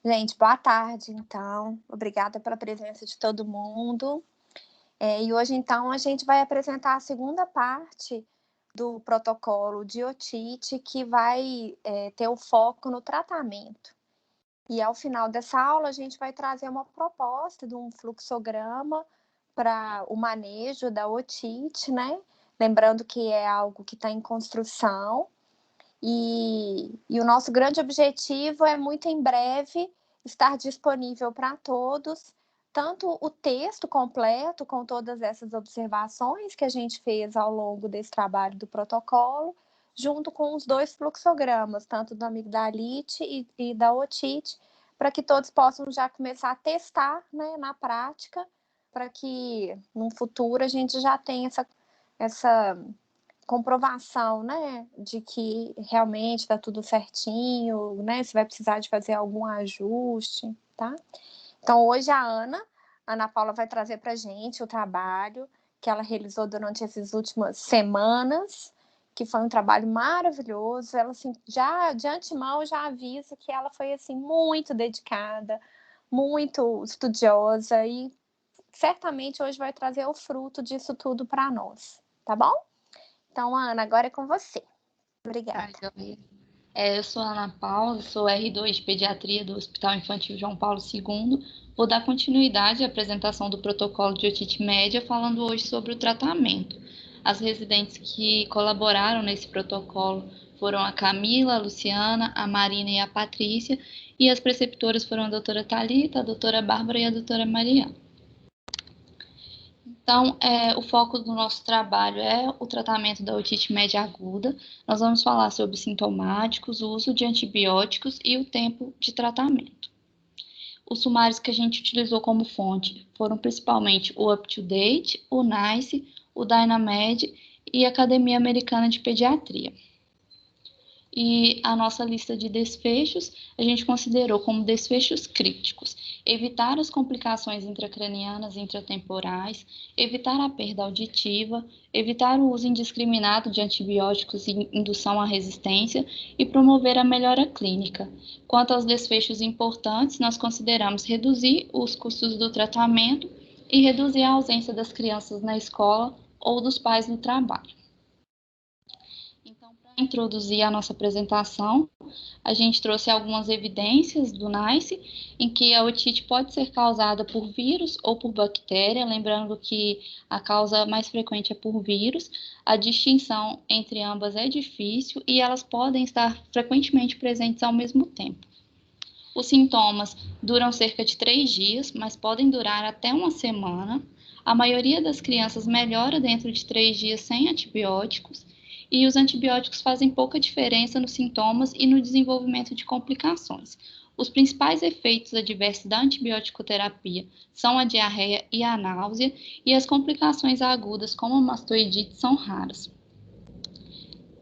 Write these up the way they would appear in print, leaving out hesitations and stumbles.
Gente, boa tarde, então. Obrigada pela presença de todo mundo. E hoje, então, a gente vai apresentar a segunda parte do protocolo de otite, que vai ter o foco no tratamento. E ao final dessa aula, a gente vai trazer uma proposta de um fluxograma para o manejo da otite, né? Lembrando que é algo que está em construção. E o nosso grande objetivo é, muito em breve, estar disponível para todos, tanto o texto completo, com todas essas observações que a gente fez ao longo desse trabalho do protocolo, junto com os 2 fluxogramas, tanto da amigdalite e da otite, para que todos possam já começar a testar, né, na prática, para que no futuro a gente já tenha essa comprovação, né, de que realmente está tudo certinho, né, se vai precisar de fazer algum ajuste, tá? Então hoje a Ana Paula vai trazer para a gente o trabalho que ela realizou durante essas últimas semanas, que foi um trabalho maravilhoso. Ela, assim, já de antemão já avisa que ela foi, assim, muito dedicada, muito estudiosa e certamente hoje vai trazer o fruto disso tudo para nós, tá bom? Então, Ana, agora é com você. Obrigada. Ai, Gabi. Eu sou a Ana Paula, sou R2 de Pediatria do Hospital Infantil João Paulo II. Vou dar continuidade à apresentação do protocolo de otite média, falando hoje sobre o tratamento. As residentes que colaboraram nesse protocolo foram a Camila, a Luciana, a Marina e a Patrícia, e as preceptoras foram a doutora Thalita, a doutora Bárbara e a doutora Mariana. Então, o foco do nosso trabalho é o tratamento da otite média aguda. Nós vamos falar sobre sintomáticos, o uso de antibióticos e o tempo de tratamento. Os sumários que a gente utilizou como fonte foram principalmente o UpToDate, o NICE, o Dynamed e a Academia Americana de Pediatria. E a nossa lista de desfechos, a gente considerou como desfechos críticos: evitar as complicações intracranianas e intratemporais, evitar a perda auditiva, evitar o uso indiscriminado de antibióticos e indução à resistência e promover a melhora clínica. Quanto aos desfechos importantes, nós consideramos reduzir os custos do tratamento e reduzir a ausência das crianças na escola ou dos pais no trabalho. Então, para introduzir a nossa apresentação, a gente trouxe algumas evidências do NICE, em que a otite pode ser causada por vírus ou por bactéria, lembrando que a causa mais frequente é por vírus. A distinção entre ambas é difícil e elas podem estar frequentemente presentes ao mesmo tempo. Os sintomas duram cerca de 3 dias, mas podem durar até uma semana. A maioria das crianças melhora dentro de 3 dias sem antibióticos, e os antibióticos fazem pouca diferença nos sintomas e no desenvolvimento de complicações. Os principais efeitos adversos da antibiótico-terapia são a diarreia e a náusea, e as complicações agudas, como a mastoidite, são raras.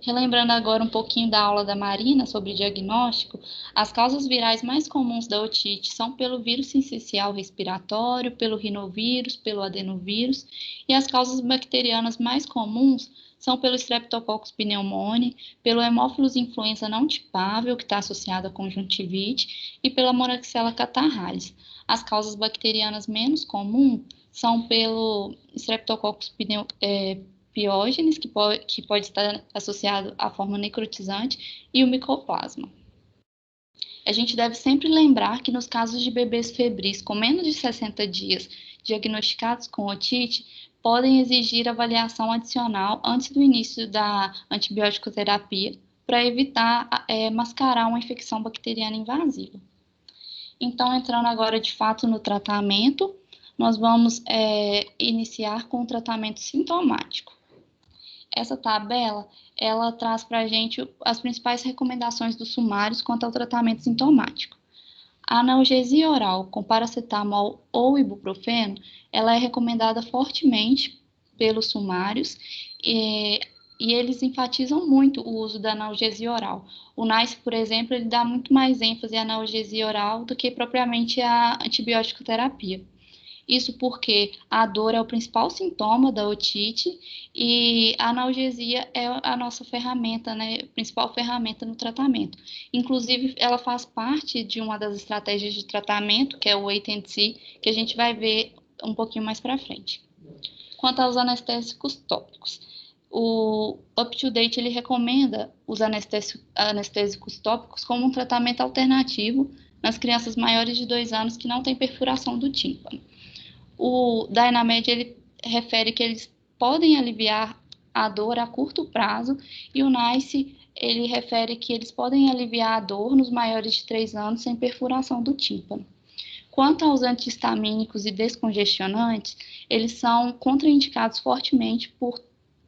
Relembrando agora um pouquinho da aula da Marina sobre diagnóstico, as causas virais mais comuns da otite são pelo vírus sincicial respiratório, pelo rinovírus, pelo adenovírus, e as causas bacterianas mais comuns são pelo Streptococcus pneumoniae, pelo Haemophilus influenza não tipável, que está associado à conjuntivite, e pela Moraxella catarrhalis. As causas bacterianas menos comuns são pelo Streptococcus piógenes, que pode estar associado à forma necrotizante, e o micoplasma. A gente deve sempre lembrar que nos casos de bebês febris com menos de 60 dias diagnosticados com otite, podem exigir avaliação adicional antes do início da antibiótico-terapia para evitar mascarar uma infecção bacteriana invasiva. Então, entrando agora de fato no tratamento, nós vamos iniciar com o tratamento sintomático. Essa tabela, ela traz para a gente as principais recomendações dos sumários quanto ao tratamento sintomático. A analgesia oral com paracetamol ou ibuprofeno, ela é recomendada fortemente pelos sumários e eles enfatizam muito o uso da analgesia oral. O NICE, por exemplo, ele dá muito mais ênfase à analgesia oral do que propriamente à antibiótico terapia. Isso porque a dor é o principal sintoma da otite e a analgesia é a nossa ferramenta, né, principal ferramenta no tratamento. Inclusive, ela faz parte de uma das estratégias de tratamento, que é o wait and see, que a gente vai ver um pouquinho mais para frente. Quanto aos anestésicos tópicos, o UpToDate ele recomenda os anestésicos tópicos como um tratamento alternativo nas crianças maiores de 2 anos que não têm perfuração do tímpano. O Dynamed ele refere que eles podem aliviar a dor a curto prazo e o NICE ele refere que eles podem aliviar a dor nos maiores de 3 anos sem perfuração do tímpano. Quanto aos antihistamínicos e descongestionantes, eles são contraindicados fortemente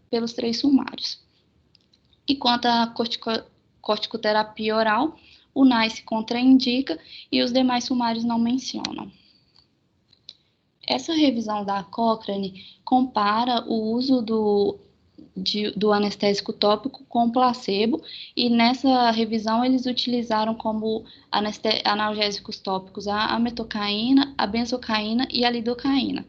pelos 3 sumários. E quanto à corticoterapia oral, o NICE contraindica e os demais sumários não mencionam. Essa revisão da Cochrane compara o uso do anestésico tópico com placebo, e nessa revisão eles utilizaram como analgésicos tópicos a metocaína, a benzocaína e a lidocaína.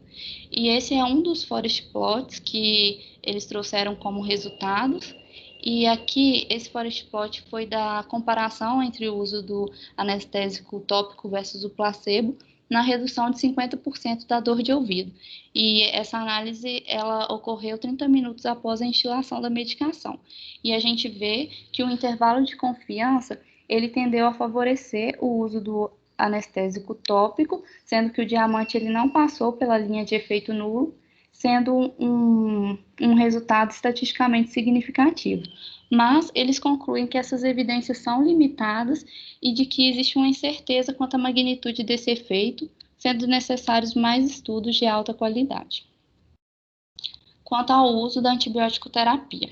E esse é um dos forest plots que eles trouxeram como resultados. E aqui, esse forest plot foi da comparação entre o uso do anestésico tópico versus o placebo, na redução de 50% da dor de ouvido. E essa análise, ela ocorreu 30 minutos após a instilação da medicação. E a gente vê que o intervalo de confiança, ele tendeu a favorecer o uso do anestésico tópico, sendo que o diamante ele não passou pela linha de efeito nulo, sendo um resultado estatisticamente significativo. Mas eles concluem que essas evidências são limitadas e de que existe uma incerteza quanto à magnitude desse efeito, sendo necessários mais estudos de alta qualidade. Quanto ao uso da antibiótico terapia.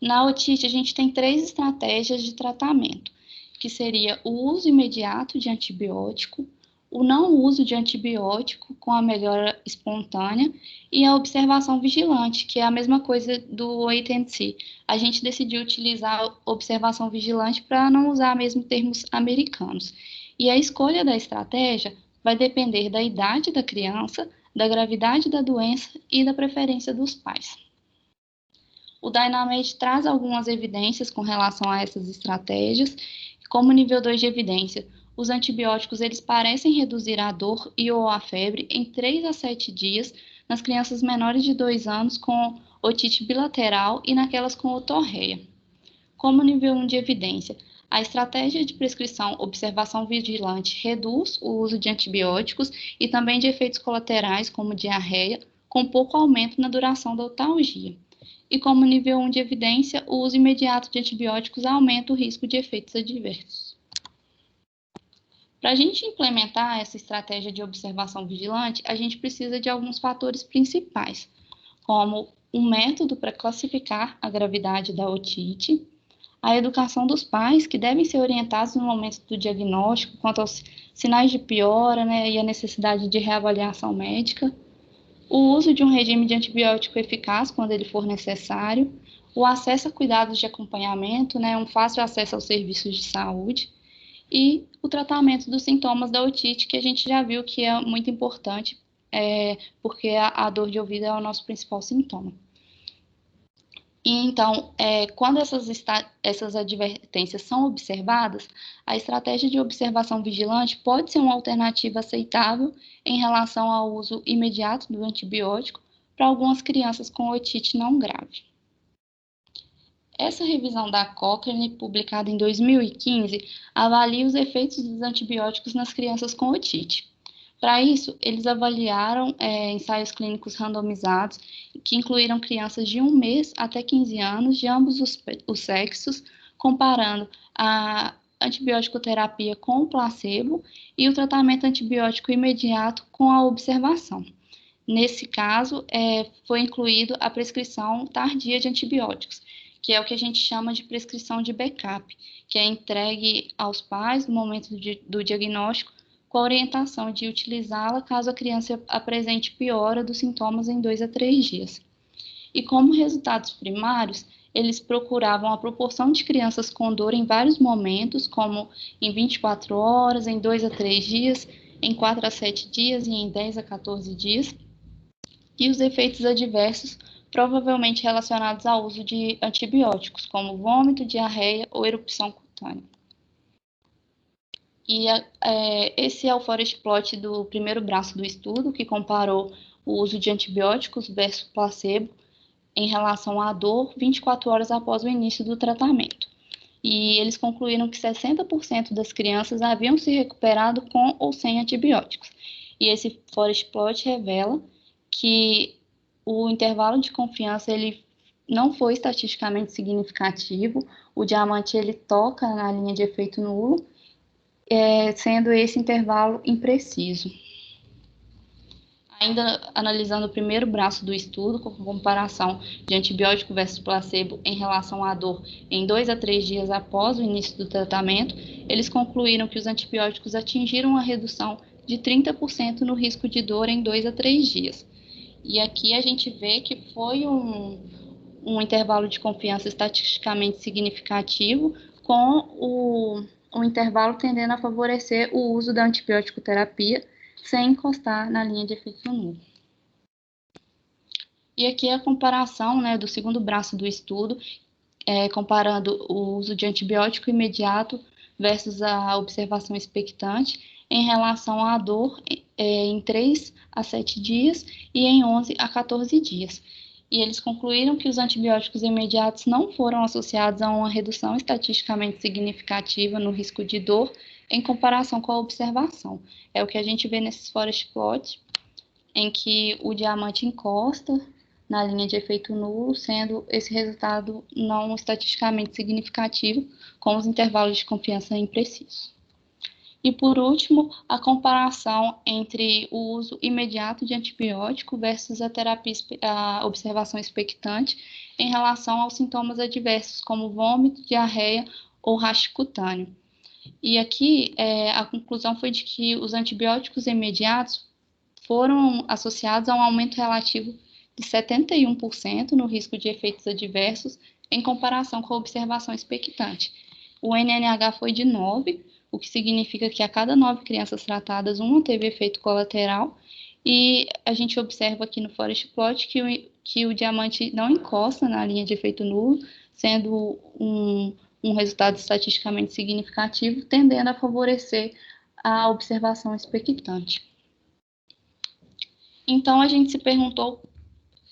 Na otite, a gente tem 3 estratégias de tratamento, que seria o uso imediato de antibiótico, o não uso de antibiótico com a melhora espontânea e a observação vigilante, que é a mesma coisa do wait and see. A gente decidiu utilizar observação vigilante para não usar mesmo termos americanos. E a escolha da estratégia vai depender da idade da criança, da gravidade da doença e da preferência dos pais. O Dynamed traz algumas evidências com relação a essas estratégias. Como nível 2 de evidência, os antibióticos eles parecem reduzir a dor e ou a febre em 3 a 7 dias nas crianças menores de 2 anos com otite bilateral e naquelas com otorreia. Como nível 1 de evidência, a estratégia de prescrição observação vigilante reduz o uso de antibióticos e também de efeitos colaterais como diarreia, com pouco aumento na duração da otalgia. E como nível 1 de evidência, o uso imediato de antibióticos aumenta o risco de efeitos adversos. Para a gente implementar essa estratégia de observação vigilante, a gente precisa de alguns fatores principais, como um método para classificar a gravidade da otite, a educação dos pais, que devem ser orientados no momento do diagnóstico quanto aos sinais de piora, né, e a necessidade de reavaliação médica, o uso de um regime de antibiótico eficaz quando ele for necessário, o acesso a cuidados de acompanhamento, né, um fácil acesso aos serviços de saúde, e o tratamento dos sintomas da otite, que a gente já viu que é muito importante, porque a dor de ouvido é o nosso principal sintoma. E então, quando essas advertências são observadas, a estratégia de observação vigilante pode ser uma alternativa aceitável em relação ao uso imediato do antibiótico para algumas crianças com otite não grave. Essa revisão da Cochrane, publicada em 2015, avalia os efeitos dos antibióticos nas crianças com otite. Para isso, eles avaliaram ensaios clínicos randomizados, que incluíram crianças de 1 mês até 15 anos, de ambos os sexos, comparando a antibiótico terapia com o placebo e o tratamento antibiótico imediato com a observação. Nesse caso, foi incluído a prescrição tardia de antibióticos, que é o que a gente chama de prescrição de backup, que é entregue aos pais no momento do diagnóstico, com a orientação de utilizá-la caso a criança apresente piora dos sintomas em 2 a 3 dias. E como resultados primários, eles procuravam a proporção de crianças com dor em vários momentos, como em 24 horas, em 2 a 3 dias em 4 a 7 dias e em 10 a 14 dias, e os efeitos adversos provavelmente relacionados ao uso de antibióticos, como vômito, diarreia ou erupção cutânea. E esse é o forest plot do primeiro braço do estudo, que comparou o uso de antibióticos versus placebo em relação à dor 24 horas após o início do tratamento. E eles concluíram que 60% das crianças haviam se recuperado com ou sem antibióticos. E esse forest plot revela que o intervalo de confiança ele não foi estatisticamente significativo, o diamante ele toca na linha de efeito nulo, sendo esse intervalo impreciso. Ainda analisando o primeiro braço do estudo, com comparação de antibiótico versus placebo em relação à dor em 2 a 3 dias após o início do tratamento, eles concluíram que os antibióticos atingiram a redução de 30% no risco de dor em 2 a 3 dias. E aqui a gente vê que foi um intervalo de confiança estatisticamente significativo, com o intervalo tendendo a favorecer o uso da antibiótico terapia sem encostar na linha de efeito nulo. E aqui a comparação, né, do segundo braço do estudo, comparando o uso de antibiótico imediato versus a observação expectante em relação à dor em 3 a 7 dias e em 11 a 14 dias. E eles concluíram que os antibióticos imediatos não foram associados a uma redução estatisticamente significativa no risco de dor em comparação com a observação. É o que a gente vê nesses forest plots, em que o diamante encosta na linha de efeito nulo, sendo esse resultado não estatisticamente significativo, com os intervalos de confiança imprecisos. E, por último, a comparação entre o uso imediato de antibiótico versus a observação expectante em relação aos sintomas adversos, como vômito, diarreia ou rash cutâneo. E aqui a conclusão foi de que os antibióticos imediatos foram associados a um aumento relativo de 71% no risco de efeitos adversos em comparação com a observação expectante. O NNH foi de 9, o que significa que a cada 9 crianças tratadas, uma teve efeito colateral, e a gente observa aqui no forest plot que o diamante não encosta na linha de efeito nulo, sendo um resultado estatisticamente significativo, tendendo a favorecer a observação expectante. Então, a gente se perguntou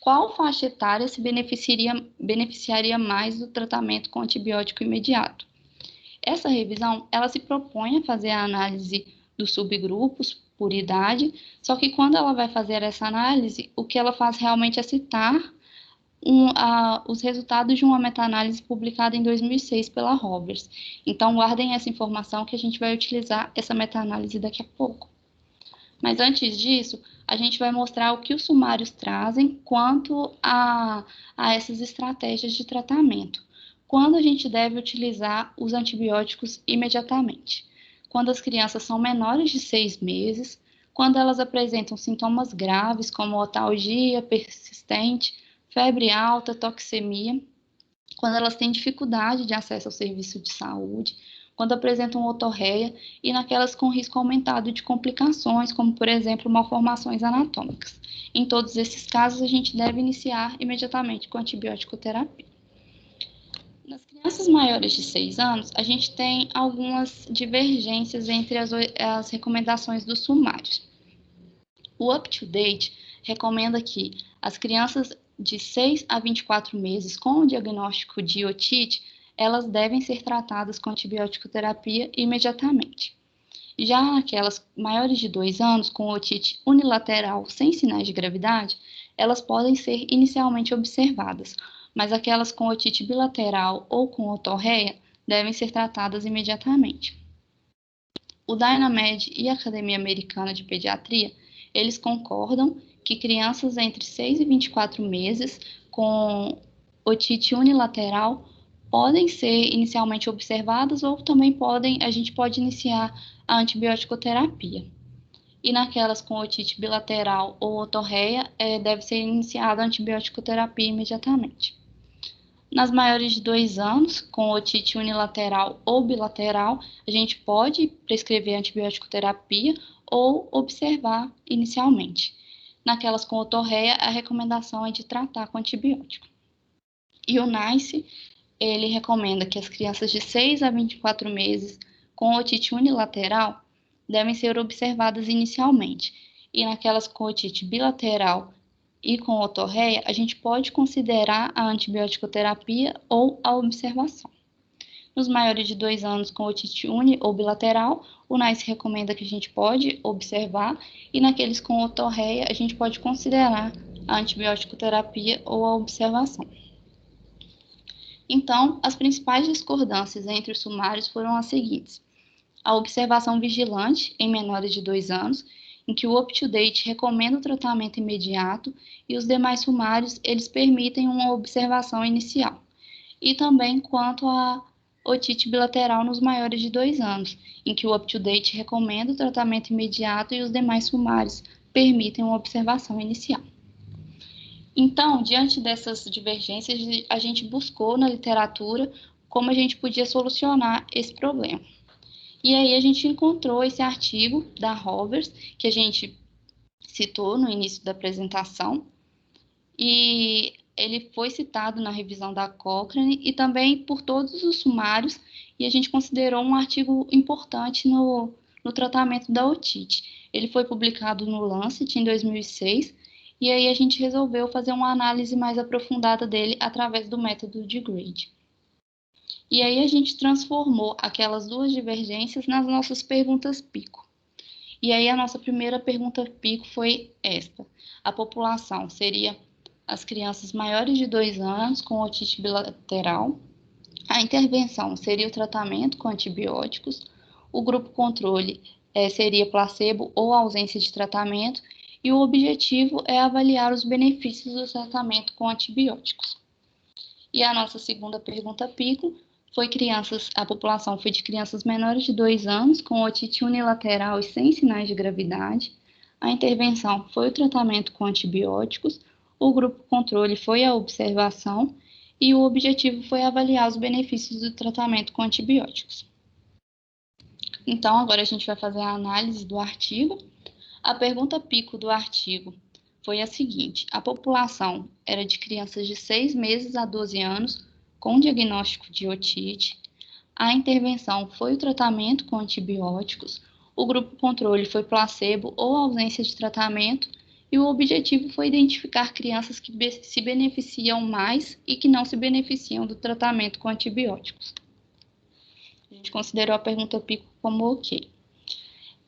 qual faixa etária se beneficiaria mais do tratamento com antibiótico imediato. Essa revisão, ela se propõe a fazer a análise dos subgrupos por idade, só que quando ela vai fazer essa análise, o que ela faz realmente é citar os resultados de uma meta-análise publicada em 2006 pela Roberts. Então, guardem essa informação que a gente vai utilizar essa meta-análise daqui a pouco. Mas antes disso, a gente vai mostrar o que os sumários trazem quanto a essas estratégias de tratamento. Quando a gente deve utilizar os antibióticos imediatamente? Quando as crianças são menores de 6 meses, quando elas apresentam sintomas graves como otalgia persistente, febre alta, toxemia, quando elas têm dificuldade de acesso ao serviço de saúde, quando apresentam otorreia e naquelas com risco aumentado de complicações, como, por exemplo, malformações anatômicas. Em todos esses casos, a gente deve iniciar imediatamente com antibiótico terapia. Nas crianças maiores de 6 anos, a gente tem algumas divergências entre as recomendações dos sumários. O UpToDate recomenda que as crianças de 6 a 24 meses com o diagnóstico de otite, elas devem ser tratadas com antibiótico terapia imediatamente. Já aquelas maiores de 2 anos com otite unilateral sem sinais de gravidade, elas podem ser inicialmente observadas, mas aquelas com otite bilateral ou com otorreia devem ser tratadas imediatamente. O Dynamed e a Academia Americana de Pediatria, eles concordam que crianças entre 6 e 24 meses com otite unilateral podem ser inicialmente observadas ou também a gente pode iniciar a antibiótico-terapia. E naquelas com otite bilateral ou otorreia, deve ser iniciada a antibiótico-terapia imediatamente. Nas maiores de 2 anos, com otite unilateral ou bilateral, a gente pode prescrever antibiótico terapia ou observar inicialmente. Naquelas com otorreia, a recomendação é de tratar com antibiótico. E o NICE, ele recomenda que as crianças de 6 a 24 meses com otite unilateral devem ser observadas inicialmente. E naquelas com otite bilateral e com otorreia, a gente pode considerar a antibiótico-terapia ou a observação. Nos maiores de 2 anos com otite uni ou bilateral, o NICE recomenda que a gente pode observar, e naqueles com otorreia, a gente pode considerar a antibiótico-terapia ou a observação. Então, as principais discordâncias entre os sumários foram as seguintes: a observação vigilante em menores de 2 anos, em que o UpToDate recomenda o tratamento imediato e os demais sumários, eles permitem uma observação inicial. E também quanto à otite bilateral nos maiores de 2 anos, em que o UpToDate recomenda o tratamento imediato e os demais sumários permitem uma observação inicial. Então, diante dessas divergências, a gente buscou na literatura como a gente podia solucionar esse problema. E aí a gente encontrou esse artigo da Rovers, que a gente citou no início da apresentação, e ele foi citado na revisão da Cochrane e também por todos os sumários, e a gente considerou um artigo importante no tratamento da otite. Ele foi publicado no Lancet em 2006, e aí a gente resolveu fazer uma análise mais aprofundada dele através do método de Grade. E aí a gente transformou aquelas duas divergências nas nossas perguntas pico. E aí a nossa primeira pergunta pico foi esta: a população seria as crianças maiores de 2 anos com otite bilateral, a intervenção seria o tratamento com antibióticos, o grupo controle seria placebo ou ausência de tratamento, e o objetivo é avaliar os benefícios do tratamento com antibióticos. E a nossa segunda pergunta pico foi a população foi de crianças menores de 2 anos com otite unilateral e sem sinais de gravidade. A intervenção foi o tratamento com antibióticos, o grupo controle foi a observação e o objetivo foi avaliar os benefícios do tratamento com antibióticos. Então, agora a gente vai fazer a análise do artigo. A pergunta pico do artigo foi a seguinte: a população era de crianças de 6 meses a 12 anos com diagnóstico de otite. A intervenção foi o tratamento com antibióticos, o grupo controle foi placebo ou ausência de tratamento, e o objetivo foi identificar crianças que se beneficiam mais e que não se beneficiam do tratamento com antibióticos. A gente considerou a pergunta pico como ok.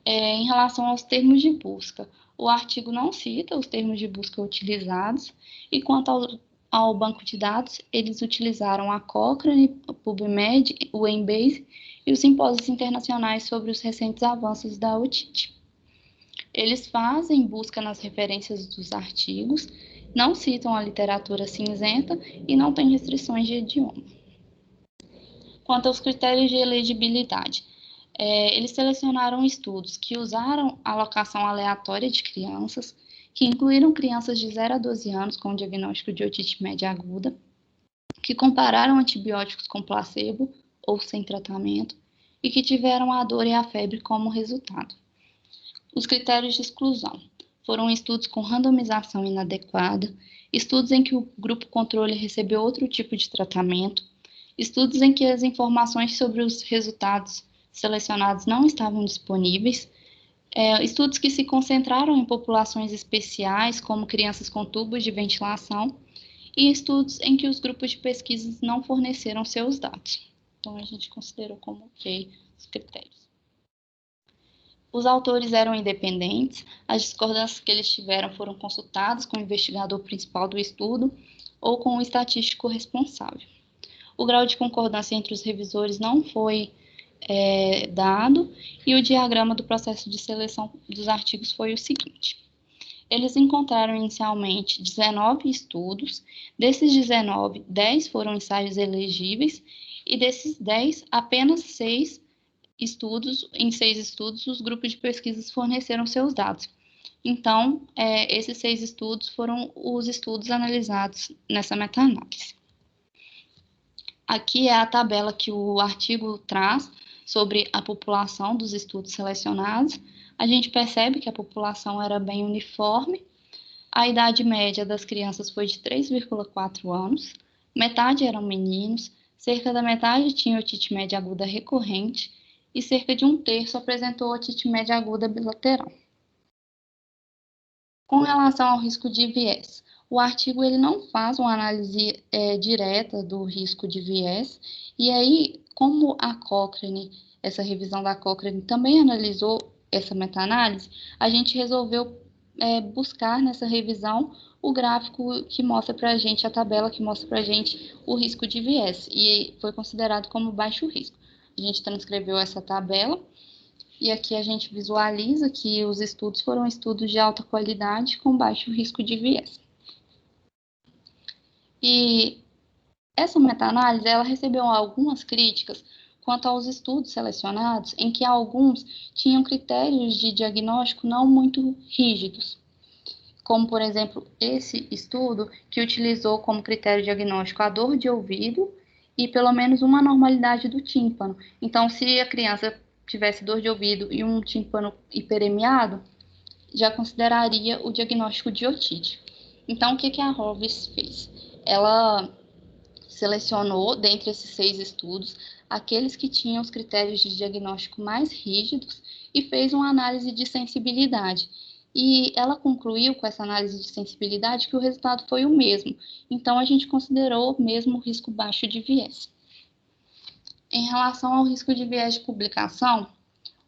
Em relação aos termos de busca, o artigo não cita os termos de busca utilizados, e quanto ao banco de dados, eles utilizaram a Cochrane, o PubMed, o Embase e os simpósios internacionais sobre os recentes avanços da otite. Eles fazem busca nas referências dos artigos, não citam a literatura cinzenta e não têm restrições de idioma. Quanto aos critérios de elegibilidade, eles selecionaram estudos que usaram alocação aleatória de crianças, que incluíram crianças de 0 a 12 anos com diagnóstico de otite média aguda, que compararam antibióticos com placebo ou sem tratamento e que tiveram a dor e a febre como resultado. Os critérios de exclusão foram estudos com randomização inadequada, estudos em que o grupo controle recebeu outro tipo de tratamento, estudos em que as informações sobre os resultados selecionados não estavam disponíveis, estudos que se concentraram em populações especiais, como crianças com tubos de ventilação, e estudos em que os grupos de pesquisas não forneceram seus dados. Então, a gente considerou como ok os critérios. Os autores eram independentes, as discordâncias que eles tiveram foram consultadas com o investigador principal do estudo ou com o estatístico responsável. O grau de concordância entre os revisores não foi dado, e o diagrama do processo de seleção dos artigos foi o seguinte: eles encontraram inicialmente 19 estudos, desses 19, 10 foram ensaios elegíveis, e desses 10, apenas 6 estudos, em 6 estudos, os grupos de pesquisas forneceram seus dados. Então, esses 6 estudos foram os estudos analisados nessa meta-análise. Aqui é a tabela que o artigo traz sobre a população dos estudos selecionados. A gente percebe que a população era bem uniforme. A idade média das crianças foi de 3,4 anos. Metade eram meninos, cerca da metade tinha otite média aguda recorrente e cerca de um terço apresentou otite média aguda bilateral. Com relação ao risco de viés, o artigo ele não faz uma análise direta do risco de viés, e aí, como a Cochrane, essa revisão da Cochrane também analisou essa meta-análise, a gente resolveu buscar nessa revisão o gráfico que mostra para a gente, a tabela que mostra para a gente o risco de viés, e foi considerado como baixo risco. A gente transcreveu essa tabela, e aqui a gente visualiza que os estudos foram estudos de alta qualidade com baixo risco de viés. E essa meta-análise, ela recebeu algumas críticas quanto aos estudos selecionados, em que alguns tinham critérios de diagnóstico não muito rígidos, como, por exemplo, esse estudo que utilizou como critério diagnóstico a dor de ouvido e pelo menos uma anormalidade do tímpano. Então, se a criança tivesse dor de ouvido e um tímpano hiperemiado, já consideraria o diagnóstico de otite. Então, o que a Hovis fez? Ela selecionou, dentre esses 6 estudos, aqueles que tinham os critérios de diagnóstico mais rígidos e fez uma análise de sensibilidade. E ela concluiu com essa análise de sensibilidade que o resultado foi o mesmo. Então, a gente considerou mesmo o risco baixo de viés. Em relação ao risco de viés de publicação,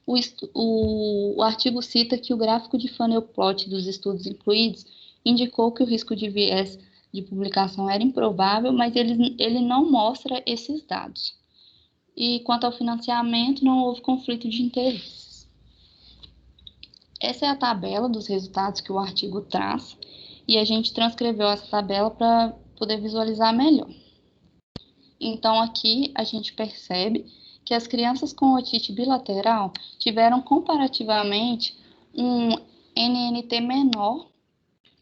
o artigo cita que o gráfico de funnel plot dos estudos incluídos indicou que o risco de viés de publicação era improvável, mas ele não mostra esses dados. E quanto ao financiamento, não houve conflito de interesses. Essa é a tabela dos resultados que o artigo traz, e a gente transcreveu essa tabela para poder visualizar melhor. Então, aqui a gente percebe que as crianças com otite bilateral tiveram comparativamente um NNT menor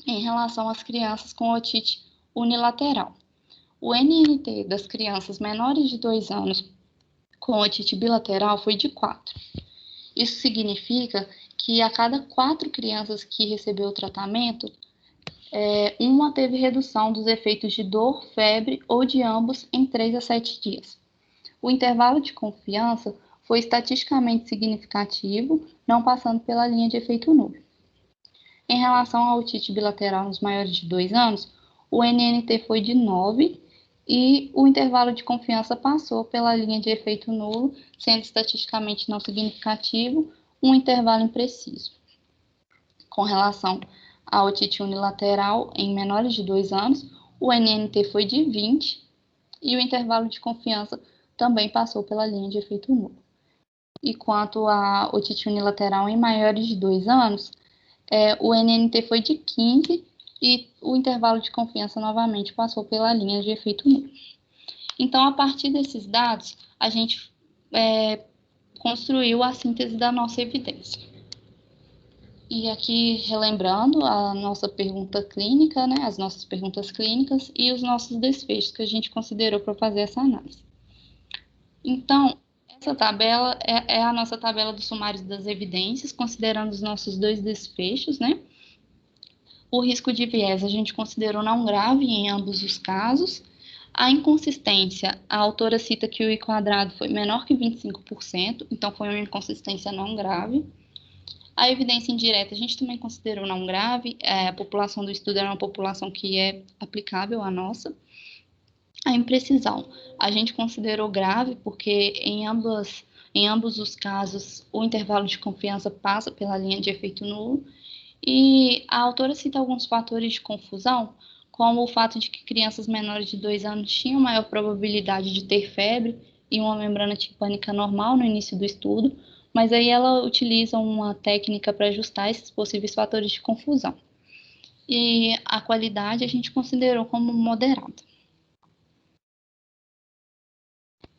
em relação às crianças com otite unilateral. O NNT das crianças menores de 2 anos com otite bilateral foi de 4. Isso significa que a cada 4 crianças que recebeu o tratamento, uma teve redução dos efeitos de dor, febre ou de ambos em 3 a 7 dias. O intervalo de confiança foi estatisticamente significativo, não passando pela linha de efeito nulo. Em relação à otite bilateral nos maiores de 2 anos, o NNT foi de 9 e o intervalo de confiança passou pela linha de efeito nulo, sendo estatisticamente não significativo, um intervalo impreciso. Com relação à otite unilateral em menores de 2 anos, o NNT foi de 20 e o intervalo de confiança também passou pela linha de efeito nulo. E quanto à otite unilateral em maiores de 2 anos, o NNT foi de 15 e o intervalo de confiança novamente passou pela linha de efeito nulo. Então, a partir desses dados, a gente construiu a síntese da nossa evidência. E aqui, relembrando a nossa pergunta clínica, né, as nossas perguntas clínicas e os nossos desfechos que a gente considerou para fazer essa análise. Então, essa tabela é a nossa tabela dos sumários das evidências, considerando os nossos 2 desfechos, né? O risco de viés a gente considerou não grave em ambos os casos. A inconsistência, a autora cita que o I quadrado foi menor que 25%, então foi uma inconsistência não grave. A evidência indireta a gente também considerou não grave, a população do estudo era uma população que é aplicável à nossa. A imprecisão, a gente considerou grave porque em ambos os casos o intervalo de confiança passa pela linha de efeito nulo, e a autora cita alguns fatores de confusão, como o fato de que crianças menores de 2 anos tinham maior probabilidade de ter febre e uma membrana timpânica normal no início do estudo, mas aí ela utiliza uma técnica para ajustar esses possíveis fatores de confusão. E a qualidade a gente considerou como moderada.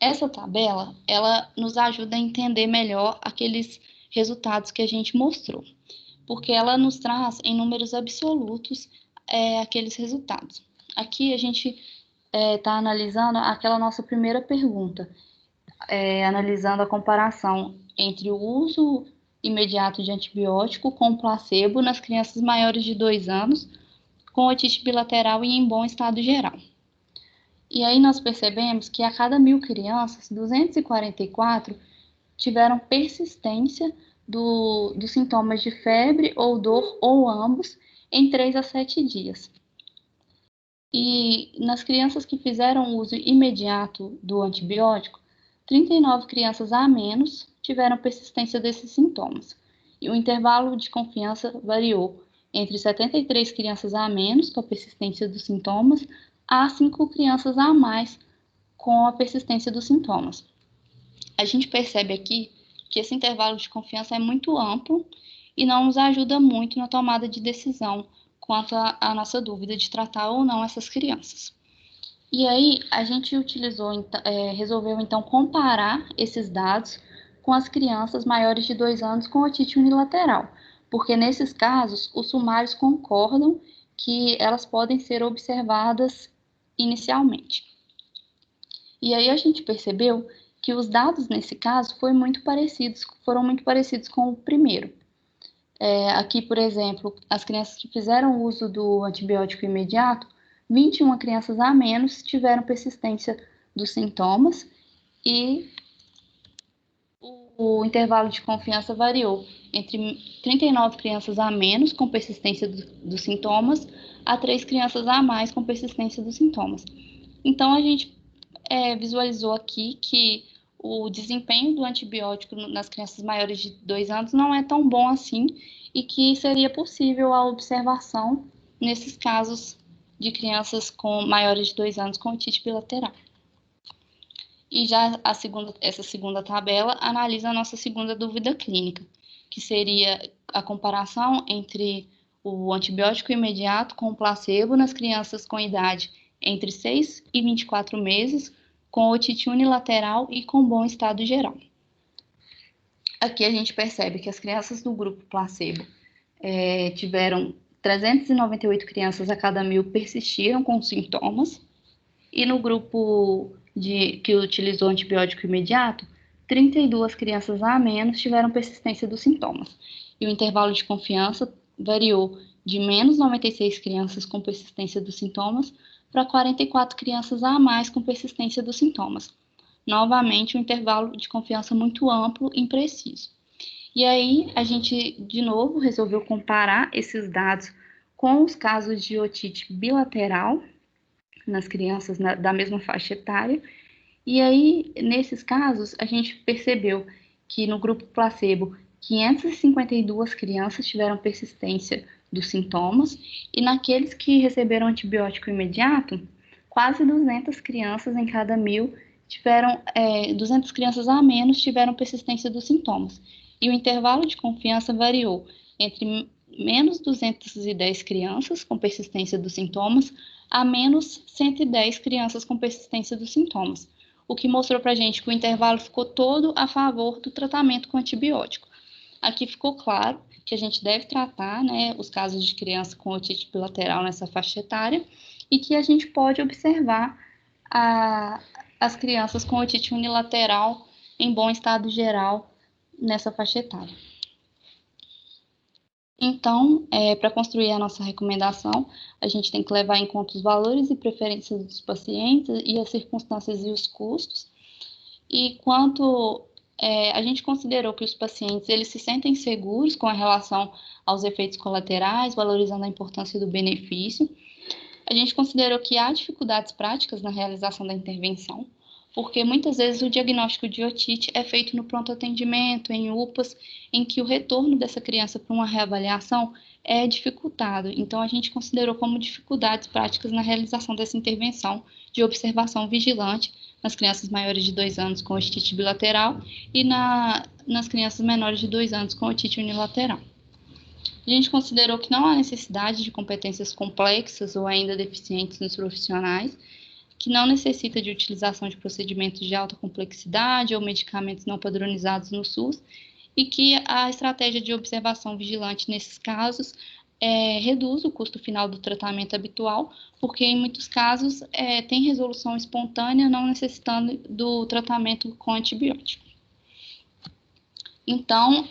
Essa tabela, ela nos ajuda a entender melhor aqueles resultados que a gente mostrou, porque ela nos traz em números absolutos aqueles resultados. Aqui a gente está analisando aquela nossa primeira pergunta, analisando a comparação entre o uso imediato de antibiótico com placebo nas crianças maiores de 2 anos, com otite bilateral e em bom estado geral. E aí nós percebemos que a cada 1.000 crianças, 244 tiveram persistência dos sintomas de febre ou dor, ou ambos, em 3 a 7 dias. E nas crianças que fizeram uso imediato do antibiótico, 39 crianças a menos tiveram persistência desses sintomas. E o intervalo de confiança variou entre 73 crianças a menos com a persistência dos sintomas a 5 crianças a mais com a persistência dos sintomas. A gente percebe aqui que esse intervalo de confiança é muito amplo e não nos ajuda muito na tomada de decisão quanto à nossa dúvida de tratar ou não essas crianças. E aí, a gente resolveu então comparar esses dados com as crianças maiores de 2 anos com otite unilateral, porque nesses casos, os sumários concordam que elas podem ser observadas inicialmente. E aí a gente percebeu que os dados nesse caso foram muito parecidos com o primeiro. Aqui, por exemplo, as crianças que fizeram uso do antibiótico imediato, 21 crianças a menos tiveram persistência dos sintomas e o intervalo de confiança variou entre 39 crianças a menos com persistência dos sintomas a 3 crianças a mais com persistência dos sintomas. Então, a gente visualizou aqui que o desempenho do antibiótico nas crianças maiores de 2 anos não é tão bom assim e que seria possível a observação nesses casos de crianças maiores de 2 anos com otite bilateral. E já essa segunda tabela analisa a nossa segunda dúvida clínica, que seria a comparação entre o antibiótico imediato com o placebo nas crianças com idade entre 6 e 24 meses, com otite unilateral e com bom estado geral. Aqui a gente percebe que as crianças do grupo placebo tiveram 398 crianças a cada 1.000 persistiram com sintomas, e no grupo que utilizou antibiótico imediato, 32 crianças a menos tiveram persistência dos sintomas. E o intervalo de confiança variou de menos 96 crianças com persistência dos sintomas para 44 crianças a mais com persistência dos sintomas. Novamente, um intervalo de confiança muito amplo e impreciso. E aí, a gente, de novo, resolveu comparar esses dados com os casos de otite bilateral nas crianças da mesma faixa etária. E aí, nesses casos, a gente percebeu que no grupo placebo, 552 crianças tiveram persistência dos sintomas, e naqueles que receberam antibiótico imediato, quase 200 crianças em cada 1.000 tiveram, 200 crianças a menos tiveram persistência dos sintomas. E o intervalo de confiança variou entre menos 210 crianças com persistência dos sintomas a menos 110 crianças com persistência dos sintomas, o que mostrou para a gente que o intervalo ficou todo a favor do tratamento com antibiótico. Aqui ficou claro que a gente deve tratar, os casos de criança com otite bilateral nessa faixa etária e que a gente pode observar as crianças com otite unilateral em bom estado geral nessa faixa etária. Então, para construir a nossa recomendação, a gente tem que levar em conta os valores e preferências dos pacientes e as circunstâncias e os custos. E a gente considerou que os pacientes eles se sentem seguros com relação aos efeitos colaterais, valorizando a importância do benefício. A gente considerou que há dificuldades práticas na realização da intervenção, porque muitas vezes o diagnóstico de otite é feito no pronto atendimento, em UPAs, em que o retorno dessa criança para uma reavaliação é dificultado. Então, a gente considerou como dificuldades práticas na realização dessa intervenção de observação vigilante nas crianças maiores de 2 anos com otite bilateral e nas crianças menores de 2 anos com otite unilateral. A gente considerou que não há necessidade de competências complexas ou ainda deficientes nos profissionais, que não necessita de utilização de procedimentos de alta complexidade ou medicamentos não padronizados no SUS, e que a estratégia de observação vigilante nesses casos reduz o custo final do tratamento habitual, porque em muitos casos tem resolução espontânea, não necessitando do tratamento com antibiótico. Então,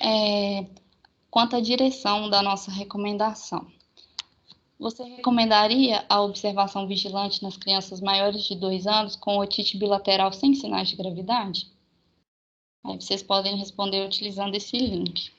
quanto à direção da nossa recomendação, você recomendaria a observação vigilante nas crianças maiores de 2 anos com otite bilateral sem sinais de gravidade? Aí vocês podem responder utilizando esse link.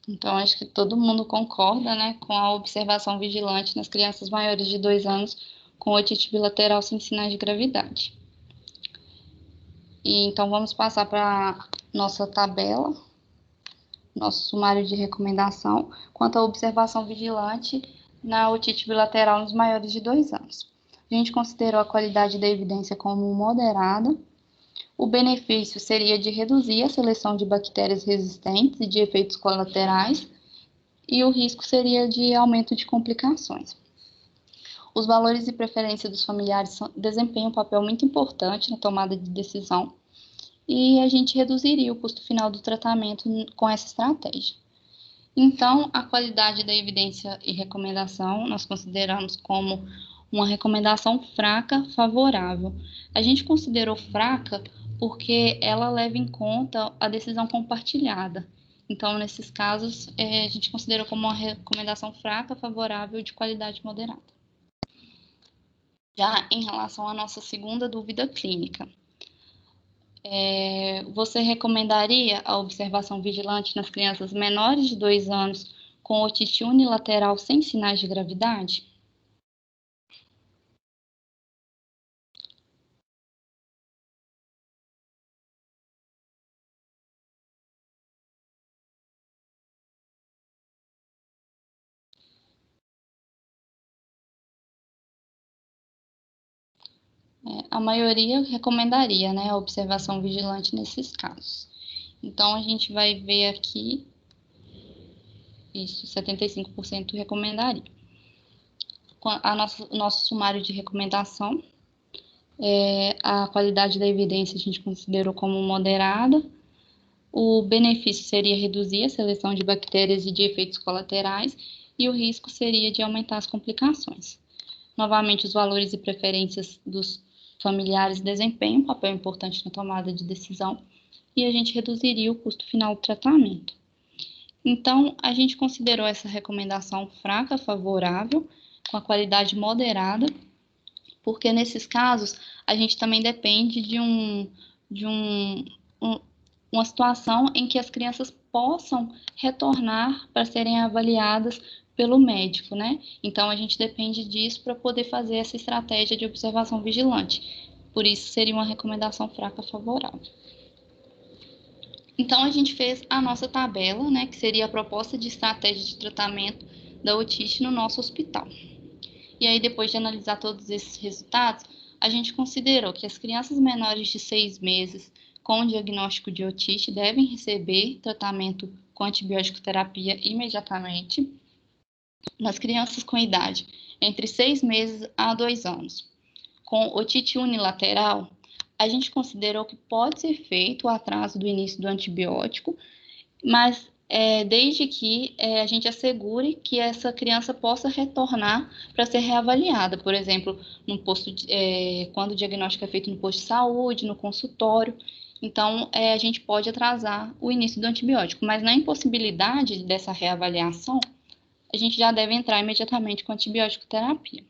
Então, acho que todo mundo concorda, né, com a observação vigilante nas crianças maiores de 2 anos com otite bilateral sem sinais de gravidade. E então, vamos passar para nossa tabela, nosso sumário de recomendação, quanto à observação vigilante na otite bilateral nos maiores de 2 anos. A gente considerou a qualidade da evidência como moderada. O benefício seria de reduzir a seleção de bactérias resistentes e de efeitos colaterais, e o risco seria de aumento de complicações. Os valores e preferências dos familiares desempenham um papel muito importante na tomada de decisão, e a gente reduziria o custo final do tratamento com essa estratégia. Então, a qualidade da evidência e recomendação nós consideramos como uma recomendação fraca favorável. A gente considerou fraca porque ela leva em conta a decisão compartilhada. Então, nesses casos, a gente considerou como uma recomendação fraca favorável de qualidade moderada. Já em relação à nossa segunda dúvida clínica, você recomendaria a observação vigilante nas crianças menores de 2 anos com otite unilateral sem sinais de gravidade? A maioria recomendaria, né, a observação vigilante nesses casos. Então, a gente vai ver aqui, isso, 75% recomendaria. O nosso sumário de recomendação, a qualidade da evidência a gente considerou como moderada, o benefício seria reduzir a seleção de bactérias e de efeitos colaterais, e o risco seria de aumentar as complicações. Novamente, os valores e preferências dos familiares desempenham um papel importante na tomada de decisão, e a gente reduziria o custo final do tratamento. Então, a gente considerou essa recomendação fraca favorável, com a qualidade moderada, porque nesses casos a gente também depende de uma situação em que as crianças possam retornar para serem avaliadas pelo médico, né? Então, a gente depende disso para poder fazer essa estratégia de observação vigilante. Por isso, seria uma recomendação fraca favorável. Então, a gente fez a nossa tabela, né, que seria a proposta de estratégia de tratamento da otite no nosso hospital. E aí, depois de analisar todos esses resultados, a gente considerou que as crianças menores de 6 meses com diagnóstico de otite devem receber tratamento com antibiótico terapia imediatamente. Nas crianças com idade entre 6 meses a 2 anos, com otite unilateral, a gente considerou que pode ser feito o atraso do início do antibiótico, mas desde que a gente assegure que essa criança possa retornar para ser reavaliada, por exemplo, no posto quando o diagnóstico é feito no posto de saúde, no consultório. Então, a gente pode atrasar o início do antibiótico, mas na impossibilidade dessa reavaliação, a gente já deve entrar imediatamente com antibiótico terapia.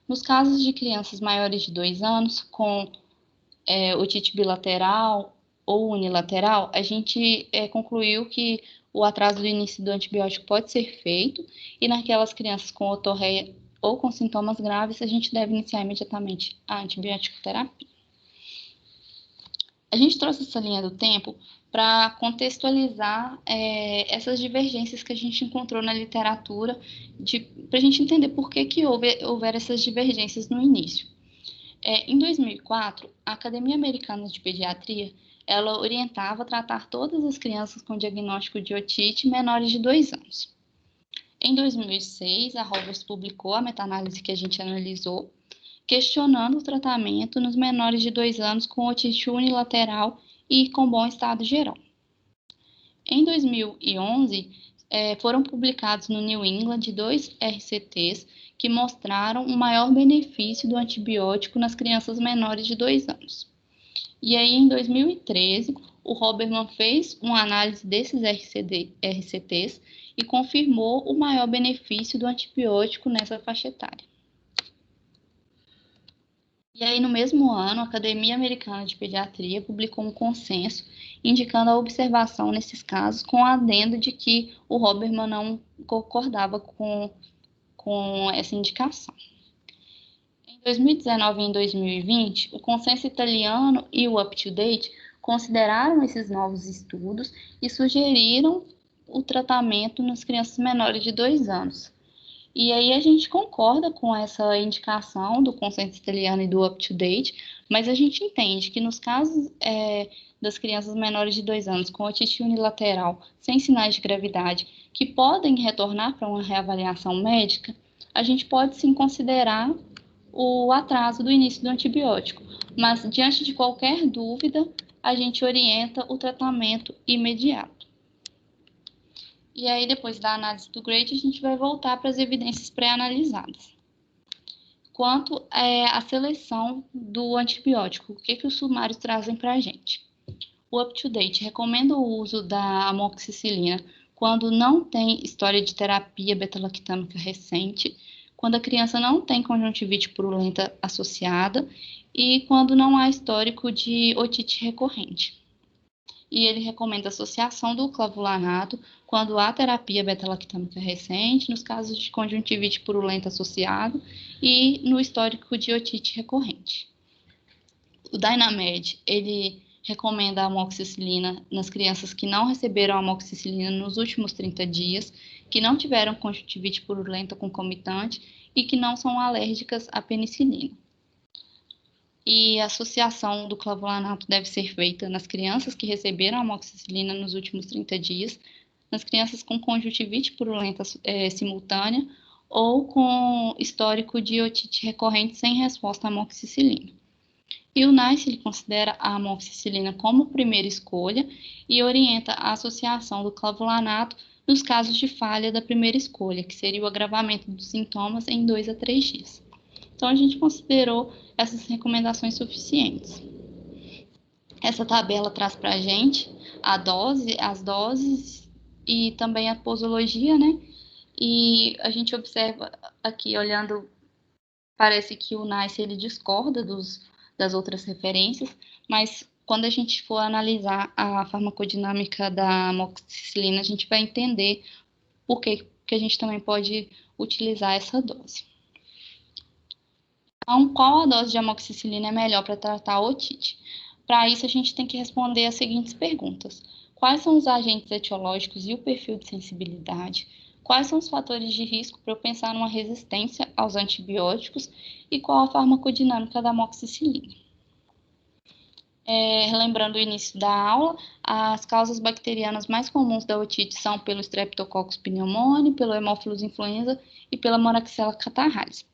Nos casos de crianças maiores de 2 anos, com otite bilateral ou unilateral, a gente concluiu que o atraso do início do antibiótico pode ser feito, e naquelas crianças com otorreia ou com sintomas graves, a gente deve iniciar imediatamente a antibiótico terapia. A gente trouxe essa linha do tempo para contextualizar essas divergências que a gente encontrou na literatura, para a gente entender por que houveram essas divergências no início. Em 2004, a Academia Americana de Pediatria, ela orientava tratar todas as crianças com diagnóstico de otite menores de 2 anos. Em 2006, a Roberts publicou a meta-análise que a gente analisou, questionando o tratamento nos menores de 2 anos com otite unilateral e com bom estado geral. Em 2011, foram publicados no New England 2 RCTs que mostraram um maior benefício do antibiótico nas crianças menores de 2 anos. E aí, em 2013, o Hoberman fez uma análise desses RCTs e confirmou o maior benefício do antibiótico nessa faixa etária. E aí, no mesmo ano, a Academia Americana de Pediatria publicou um consenso indicando a observação nesses casos, com o adendo de que o Hoberman não concordava com essa indicação. Em 2019 e em 2020, o consenso italiano e o UpToDate consideraram esses novos estudos e sugeriram o tratamento nas crianças menores de 2 anos. E aí a gente concorda com essa indicação do consenso italiano e do UpToDate, mas a gente entende que nos casos das crianças menores de 2 anos com otite unilateral sem sinais de gravidade, que podem retornar para uma reavaliação médica, a gente pode sim considerar o atraso do início do antibiótico, mas diante de qualquer dúvida, a gente orienta o tratamento imediato. E aí, depois da análise do GRADE, a gente vai voltar para as evidências pré-analisadas. Quanto à seleção do antibiótico, o que os sumários trazem para a gente? O UpToDate recomenda o uso da amoxicilina quando não tem história de terapia beta-lactâmica recente, quando a criança não tem conjuntivite purulenta associada e quando não há histórico de otite recorrente. E ele recomenda a associação do clavulanato quando há terapia beta-lactâmica recente, nos casos de conjuntivite purulenta associado e no histórico de otite recorrente. O Dynamed, ele recomenda a amoxicilina nas crianças que não receberam amoxicilina nos últimos 30 dias, que não tiveram conjuntivite purulenta concomitante e que não são alérgicas à penicilina. E a associação do clavulanato deve ser feita nas crianças que receberam amoxicilina nos últimos 30 dias, nas crianças com conjuntivite purulenta simultânea ou com histórico de otite recorrente sem resposta à amoxicilina. E o NICE ele considera a amoxicilina como primeira escolha e orienta a associação do clavulanato nos casos de falha da primeira escolha, que seria o agravamento dos sintomas em 2 a 3 dias. Então, a gente considerou essas recomendações suficientes. Essa tabela traz para a gente as doses e também a posologia, né? E a gente observa aqui, olhando, parece que o NICE ele discorda das outras referências, mas quando a gente for analisar a farmacodinâmica da amoxicilina, a gente vai entender por que a gente também pode utilizar essa dose. Então, qual a dose de amoxicilina é melhor para tratar a otite? Para isso, a gente tem que responder as seguintes perguntas. Quais são os agentes etiológicos e o perfil de sensibilidade? Quais são os fatores de risco para eu pensar numa resistência aos antibióticos? E qual a farmacodinâmica da amoxicilina? Relembrando o início da aula, as causas bacterianas mais comuns da otite são pelo Streptococcus pneumoniae, pelo Haemophilus influenza e pela Moraxella catarrhalis.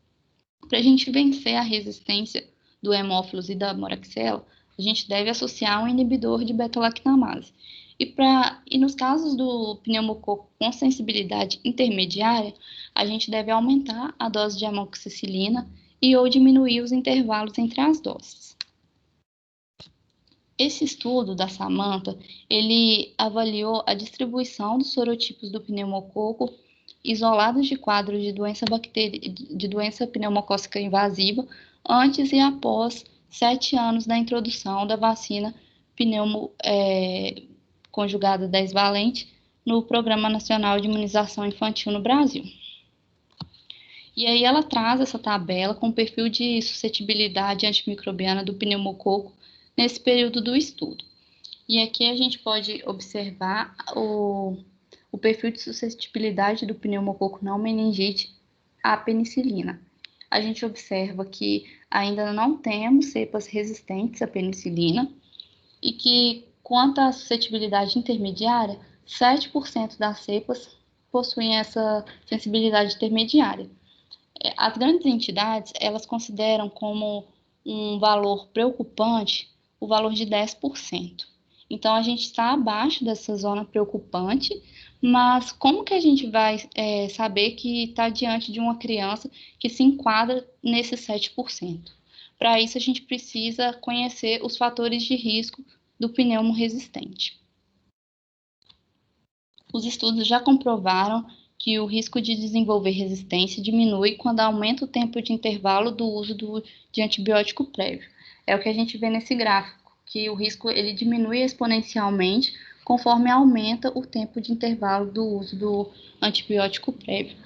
Para a gente vencer a resistência do hemófilos e da moraxella, a gente deve associar um inibidor de beta-lactamase. E nos casos do pneumococo com sensibilidade intermediária, a gente deve aumentar a dose de amoxicilina e ou diminuir os intervalos entre as doses. Esse estudo da Samantha, ele avaliou a distribuição dos sorotipos do pneumococo isolados de quadros de doença pneumocócica invasiva antes e após 7 anos da introdução da vacina conjugada 10-valente no Programa Nacional de Imunização Infantil no Brasil. E aí ela traz essa tabela com o perfil de suscetibilidade antimicrobiana do pneumococo nesse período do estudo. E aqui a gente pode observar o perfil de suscetibilidade do pneumococo não meningite à penicilina. A gente observa que ainda não temos cepas resistentes à penicilina e que, quanto à suscetibilidade intermediária, 7% das cepas possuem essa sensibilidade intermediária. As grandes entidades, elas consideram como um valor preocupante o valor de 10%. Então, a gente está abaixo dessa zona preocupante, mas como que a gente vai saber que está diante de uma criança que se enquadra nesses 7%? Para isso, a gente precisa conhecer os fatores de risco do pneumo resistente. Os estudos já comprovaram que o risco de desenvolver resistência diminui quando aumenta o tempo de intervalo do uso de antibiótico prévio. É o que a gente vê nesse gráfico, que o risco ele diminui exponencialmente conforme aumenta o tempo de intervalo do uso do antibiótico prévio.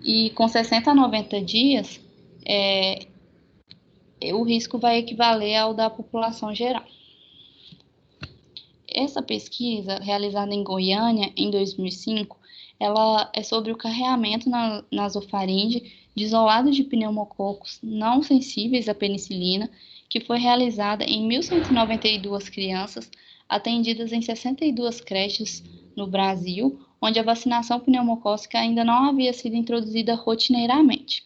E com 60 a 90 dias, o risco vai equivaler ao da população geral. Essa pesquisa, realizada em Goiânia, em 2005, ela é sobre o carreamento na nasofaringe de isolados de pneumococos não sensíveis à penicilina, que foi realizada em 1.192 crianças atendidas em 62 creches no Brasil, onde a vacinação pneumocócica ainda não havia sido introduzida rotineiramente.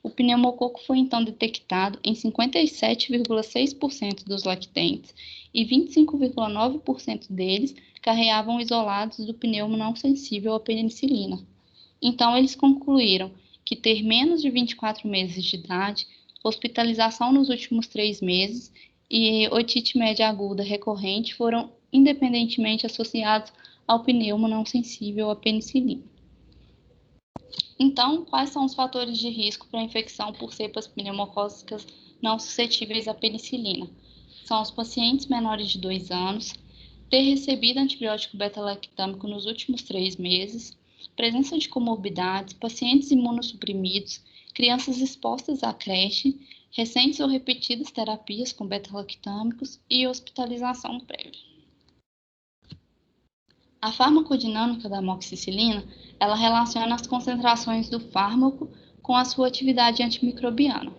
O pneumococo foi então detectado em 57,6% dos lactentes e 25,9% deles carreavam isolados do pneumo não sensível à penicilina. Então, eles concluíram que ter menos de 24 meses de idade, hospitalização nos últimos 3 meses e otite média aguda recorrente foram independentemente associados ao pneumo não sensível à penicilina. Então, quais são os fatores de risco para infecção por cepas pneumocócicas não suscetíveis à penicilina? São os pacientes menores de 2 anos, ter recebido antibiótico beta-lactâmico nos últimos 3 meses, presença de comorbidades, pacientes imunossuprimidos, crianças expostas à creche, recentes ou repetidas terapias com beta-lactâmicos e hospitalização prévia. A farmacodinâmica da amoxicilina, ela relaciona as concentrações do fármaco com a sua atividade antimicrobiana.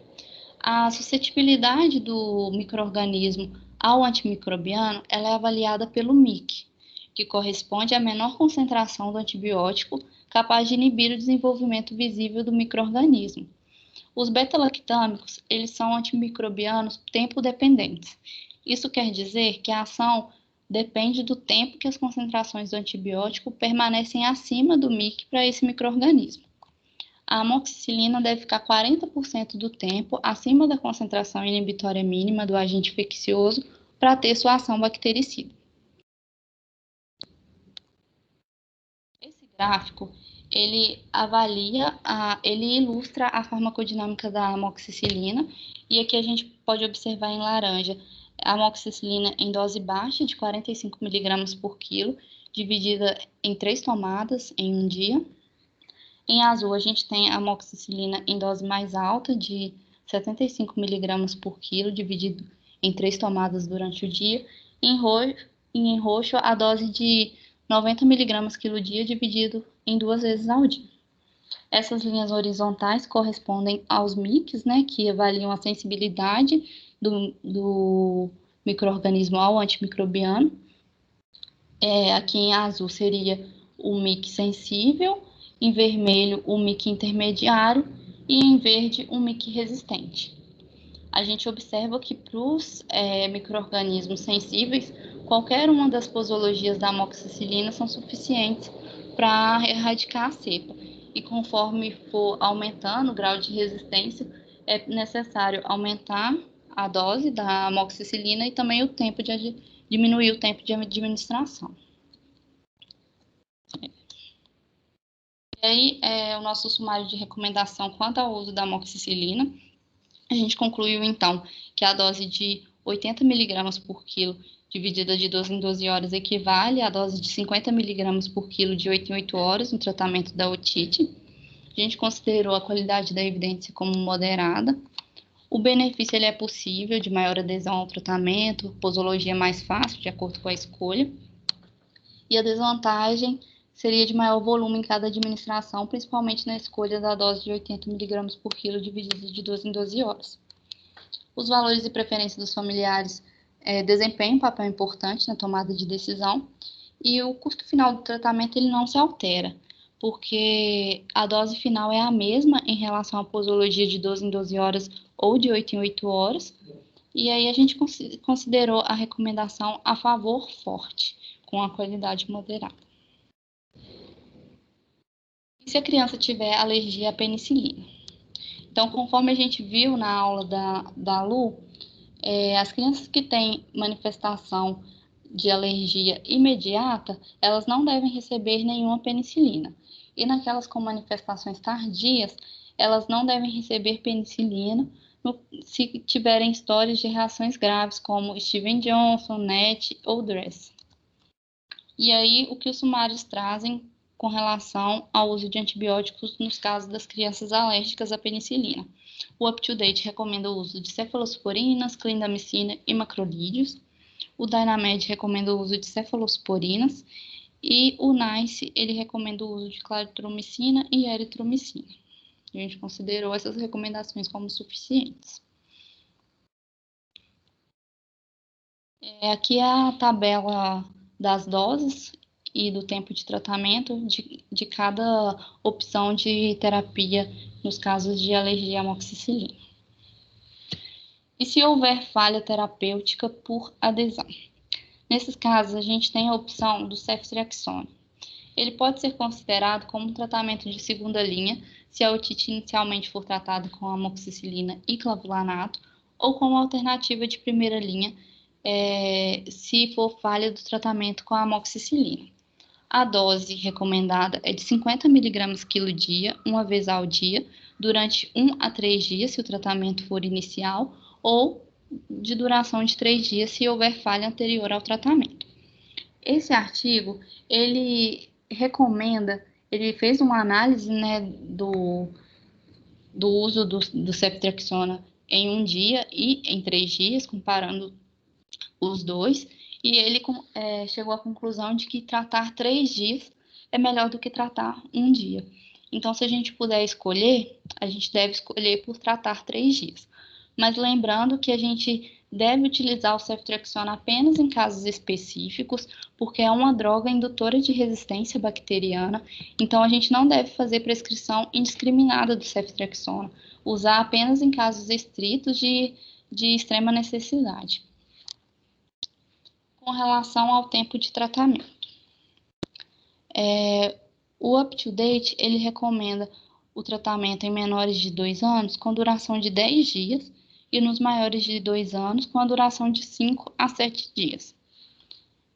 A suscetibilidade do micro-organismo ao antimicrobiano, ela é avaliada pelo MIC, que corresponde à menor concentração do antibiótico capaz de inibir o desenvolvimento visível do micro-organismo. Os beta-lactâmicos, eles são antimicrobianos tempo-dependentes. Isso quer dizer que a ação depende do tempo que as concentrações do antibiótico permanecem acima do MIC para esse micro-organismo. A amoxicilina deve ficar 40% do tempo acima da concentração inibitória mínima do agente infeccioso para ter sua ação bactericida. Esse gráfico, ele ilustra a farmacodinâmica da amoxicilina, e aqui a gente pode observar em laranja a amoxicilina em dose baixa de 45 mg por quilo, dividida em 3 tomadas em um dia. Em azul, a gente tem a amoxicilina em dose mais alta de 75 mg por quilo, dividido em 3 tomadas durante o dia. Em roxo, a dose de 90 mg quilo dia, dividido em 2 vezes ao dia. Essas linhas horizontais correspondem aos MICs, né, que avaliam a sensibilidade do micro-organismo ao antimicrobiano. Aqui em azul seria o MIC sensível, em vermelho o MIC intermediário e em verde o MIC resistente. A gente observa que para os micro-organismos sensíveis, qualquer uma das posologias da amoxicilina são suficientes para erradicar a cepa. E conforme for aumentando o grau de resistência, é necessário aumentar a dose da amoxicilina e também diminuir o tempo de administração. E aí, o nosso sumário de recomendação quanto ao uso da amoxicilina. A gente concluiu, então, que a dose de 80 mg por quilo, dividida de 12 em 12 horas, equivale à dose de 50 mg por quilo de 8 em 8 horas no tratamento da otite. A gente considerou a qualidade da evidência como moderada. O benefício ele é possível de maior adesão ao tratamento, posologia mais fácil, de acordo com a escolha. E a desvantagem seria de maior volume em cada administração, principalmente na escolha da dose de 80 mg por quilo dividida de 12 em 12 horas. Os valores e preferências dos familiares desempenham um papel importante na tomada de decisão e o custo final do tratamento ele não se altera, porque a dose final é a mesma em relação à posologia de 12 em 12 horas ou de 8 em 8 horas, e aí a gente considerou a recomendação a favor forte, com a qualidade moderada. E se a criança tiver alergia à penicilina? Então, conforme a gente viu na aula da Lu, as crianças que têm manifestação de alergia imediata, elas não devem receber nenhuma penicilina. E naquelas com manifestações tardias, elas não devem receber penicilina se tiverem histórias de reações graves, como Steven Johnson, NET ou DRESS. E aí, o que os sumários trazem com relação ao uso de antibióticos nos casos das crianças alérgicas à penicilina. O UpToDate recomenda o uso de cefalosporinas, clindamicina e macrolídeos. O Dynamed recomenda o uso de cefalosporinas. E o NICE, ele recomenda o uso de claritromicina e eritromicina. A gente considerou essas recomendações como suficientes. Aqui é a tabela das doses e do tempo de tratamento de cada opção de terapia nos casos de alergia à amoxicilina. E se houver falha terapêutica por adesão? Nesses casos, a gente tem a opção do ceftriaxone. Ele pode ser considerado como um tratamento de segunda linha se a otite inicialmente for tratada com amoxicilina e clavulanato, ou como alternativa de primeira linha se for falha do tratamento com a amoxicilina. A dose recomendada é de 50 mg quilo dia, uma vez ao dia, durante 1 a 3 dias, se o tratamento for inicial, ou de duração de 3 dias, se houver falha anterior ao tratamento. Esse artigo, ele recomenda, ele fez uma análise, né, do uso do ceftriaxona em 1 dia e em 3 dias, comparando os dois, e ele chegou à conclusão de que tratar 3 dias é melhor do que tratar 1 dia. Então, se a gente puder escolher, a gente deve escolher por tratar 3 dias. Mas lembrando que a gente deve utilizar o ceftriaxona apenas em casos específicos, porque é uma droga indutora de resistência bacteriana, então a gente não deve fazer prescrição indiscriminada do ceftriaxona, usar apenas em casos estritos de extrema necessidade. Com relação ao tempo de tratamento. O UpToDate, ele recomenda o tratamento em menores de 2 anos com duração de 10 dias e nos maiores de 2 anos com a duração de 5 a 7 dias.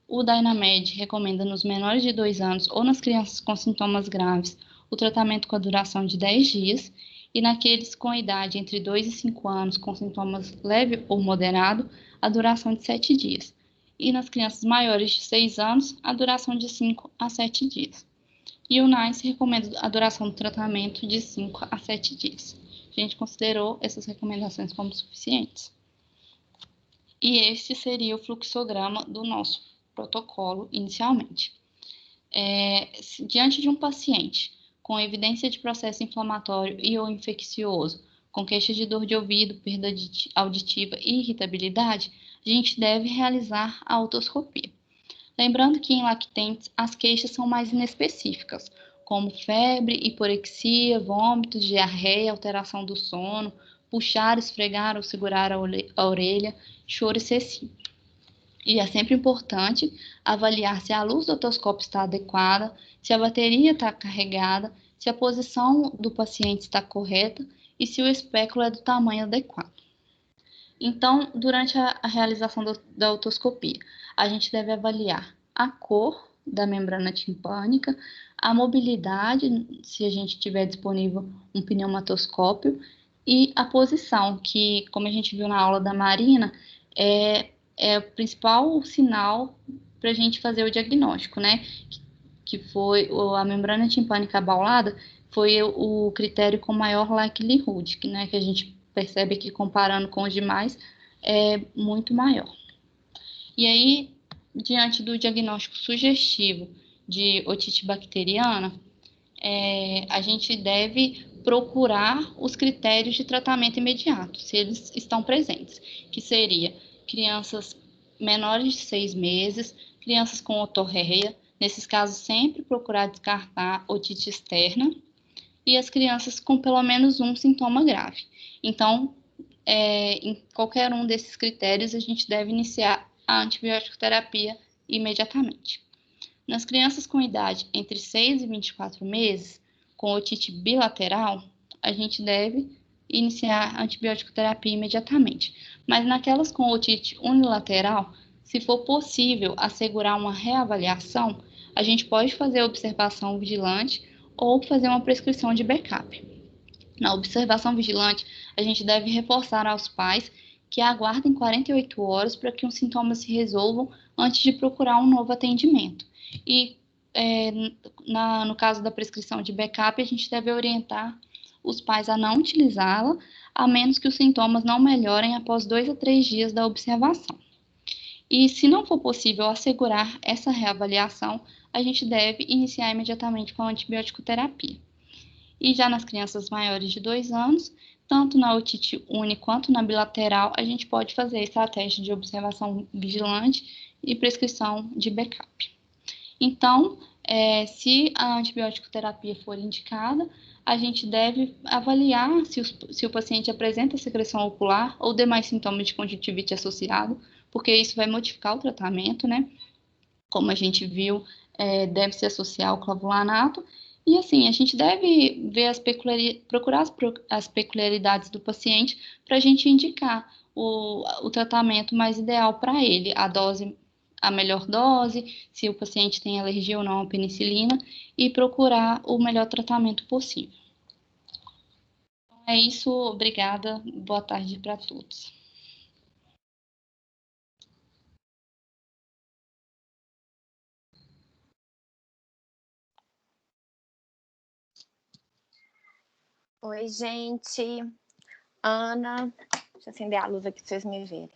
O Dynamed recomenda nos menores de 2 anos ou nas crianças com sintomas graves o tratamento com a duração de 10 dias e naqueles com idade entre 2 e 5 anos com sintomas leve ou moderado, a duração de 7 dias. E nas crianças maiores de 6 anos, a duração de 5 a 7 dias. E o NICE recomenda a duração do tratamento de 5 a 7 dias. A gente considerou essas recomendações como suficientes. E este seria o fluxograma do nosso protocolo inicialmente. Diante de um paciente com evidência de processo inflamatório e ou infeccioso, com queixa de dor de ouvido, perda auditiva e irritabilidade, a gente deve realizar a otoscopia. Lembrando que em lactentes as queixas são mais inespecíficas, como febre, hiporexia, vômitos, diarreia, alteração do sono, puxar, esfregar ou segurar a orelha, choro excessivo. E é sempre importante avaliar se a luz do otoscópio está adequada, se a bateria está carregada, se a posição do paciente está correta e se o espéculo é do tamanho adequado. Então, durante a realização da otoscopia, a gente deve avaliar a cor da membrana timpânica, a mobilidade, se a gente tiver disponível um pneumatoscópio, e a posição, que, como a gente viu na aula da Marina, é o principal sinal para a gente fazer o diagnóstico, né? Que foi a membrana timpânica abaulada, foi o critério com maior likelihood, né? Que a gente percebe que comparando com os demais é muito maior. E aí, diante do diagnóstico sugestivo de otite bacteriana, a gente deve procurar os critérios de tratamento imediato, se eles estão presentes, que seria crianças menores de 6 meses, crianças com otorreia, nesses casos sempre procurar descartar otite externa, e as crianças com pelo menos um sintoma grave. Então, em qualquer um desses critérios, a gente deve iniciar a antibiótico terapia imediatamente. Nas crianças com idade entre 6 e 24 meses, com otite bilateral, a gente deve iniciar a antibiótico terapia imediatamente. Mas naquelas com otite unilateral, se for possível assegurar uma reavaliação, a gente pode fazer observação vigilante ou fazer uma prescrição de backup. Na observação vigilante, a gente deve reforçar aos pais que aguardem 48 horas para que os sintomas se resolvam antes de procurar um novo atendimento. E no caso da prescrição de backup, a gente deve orientar os pais a não utilizá-la, a menos que os sintomas não melhorem após 2 a 3 dias da observação. E se não for possível assegurar essa reavaliação, a gente deve iniciar imediatamente com a antibiótico terapia. E já nas crianças maiores de 2 anos, tanto na otite uni quanto na bilateral, a gente pode fazer estratégia de observação vigilante e prescrição de backup. Então, se a antibiótico terapia for indicada, a gente deve avaliar se o paciente apresenta secreção ocular ou demais sintomas de conjuntivite associado, porque isso vai modificar o tratamento, né? Como a gente viu, deve se associar ao clavulanato. E assim, a gente deve ver procurar as peculiaridades do paciente para a gente indicar o tratamento mais ideal para ele, a melhor dose, se o paciente tem alergia ou não à penicilina, e procurar o melhor tratamento possível. Então, é isso, obrigada, boa tarde para todos. Oi, gente. Ana, deixa eu acender a luz aqui para vocês me verem.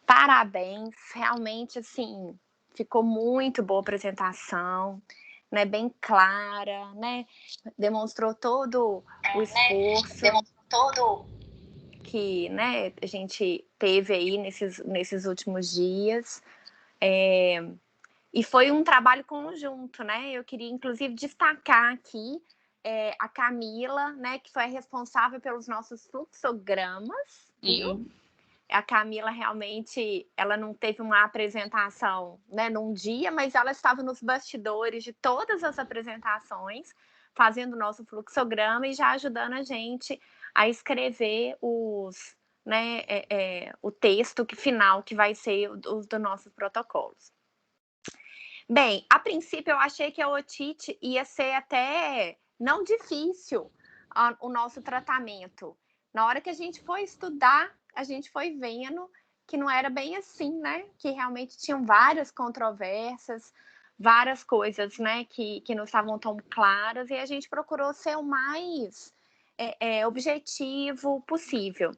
Parabéns, realmente, assim, ficou muito boa a apresentação, né? Bem clara, né? Demonstrou todo o esforço que, né, a gente teve aí nesses últimos dias. E foi um trabalho conjunto, né? Eu queria, inclusive, destacar aqui a Camila, né, que foi a responsável pelos nossos fluxogramas, viu? A Camila realmente, ela não teve uma apresentação, né, num dia, mas ela estava nos bastidores de todas as apresentações, fazendo o nosso fluxograma e já ajudando a gente a escrever né, o texto final que vai ser os dos nossos protocolos. Bem, a princípio eu achei que a otite ia ser até não difícil o nosso tratamento. Na hora que a gente foi estudar, a gente foi vendo que não era bem assim, né? Que realmente tinham várias controvérsias, várias coisas, né, que não estavam tão claras, e a gente procurou ser o mais objetivo possível.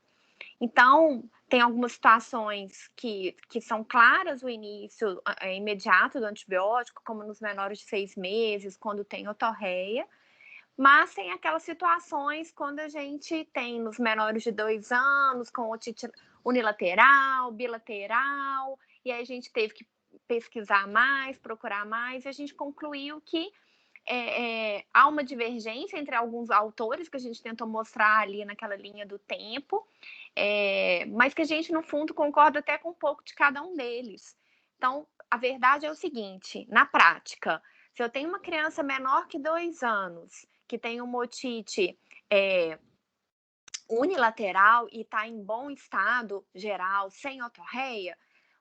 Então, tem algumas situações que são claras o início imediato do antibiótico, como nos menores de 6 meses, quando tem otorreia, mas tem aquelas situações quando a gente tem nos menores de 2 anos, com otite unilateral, bilateral, e aí a gente teve que pesquisar mais, procurar mais, e a gente concluiu que há uma divergência entre alguns autores que a gente tentou mostrar ali naquela linha do tempo, mas que a gente, no fundo, concorda até com um pouco de cada um deles. Então, a verdade é o seguinte, na prática, se eu tenho uma criança menor que 2 anos, que tem uma otite unilateral e está em bom estado geral, sem otorreia,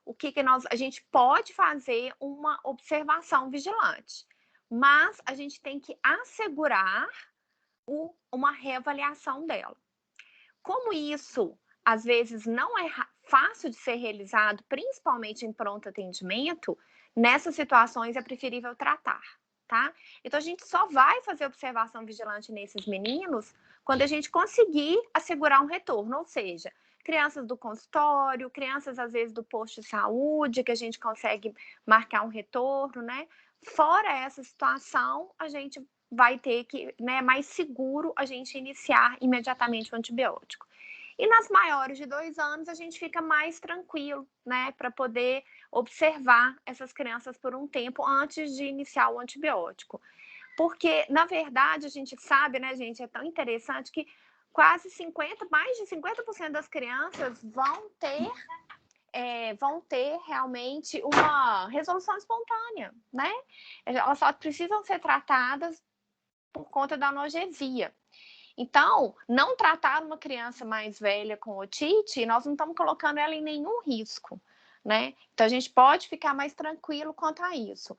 o que a gente pode fazer uma observação vigilante, mas a gente tem que assegurar uma reavaliação dela. Como isso, às vezes, não é fácil de ser realizado, principalmente em pronto atendimento, nessas situações é preferível tratar, tá? Então, a gente só vai fazer observação vigilante nesses meninos quando a gente conseguir assegurar um retorno, ou seja, crianças do consultório, crianças, às vezes, do posto de saúde, que a gente consegue marcar um retorno, né? Fora essa situação, a gente vai ter que, né, mais seguro a gente iniciar imediatamente o antibiótico. E nas maiores de 2 anos, a gente fica mais tranquilo, né, para poder observar essas crianças por um tempo antes de iniciar o antibiótico. Porque, na verdade, a gente sabe, né, gente, é tão interessante que quase 50, mais de 50% das crianças vão ter realmente uma resolução espontânea, né? Elas só precisam ser tratadas por conta da analgesia. Então, não tratar uma criança mais velha com otite, nós não estamos colocando ela em nenhum risco, né? Então, a gente pode ficar mais tranquilo quanto a isso.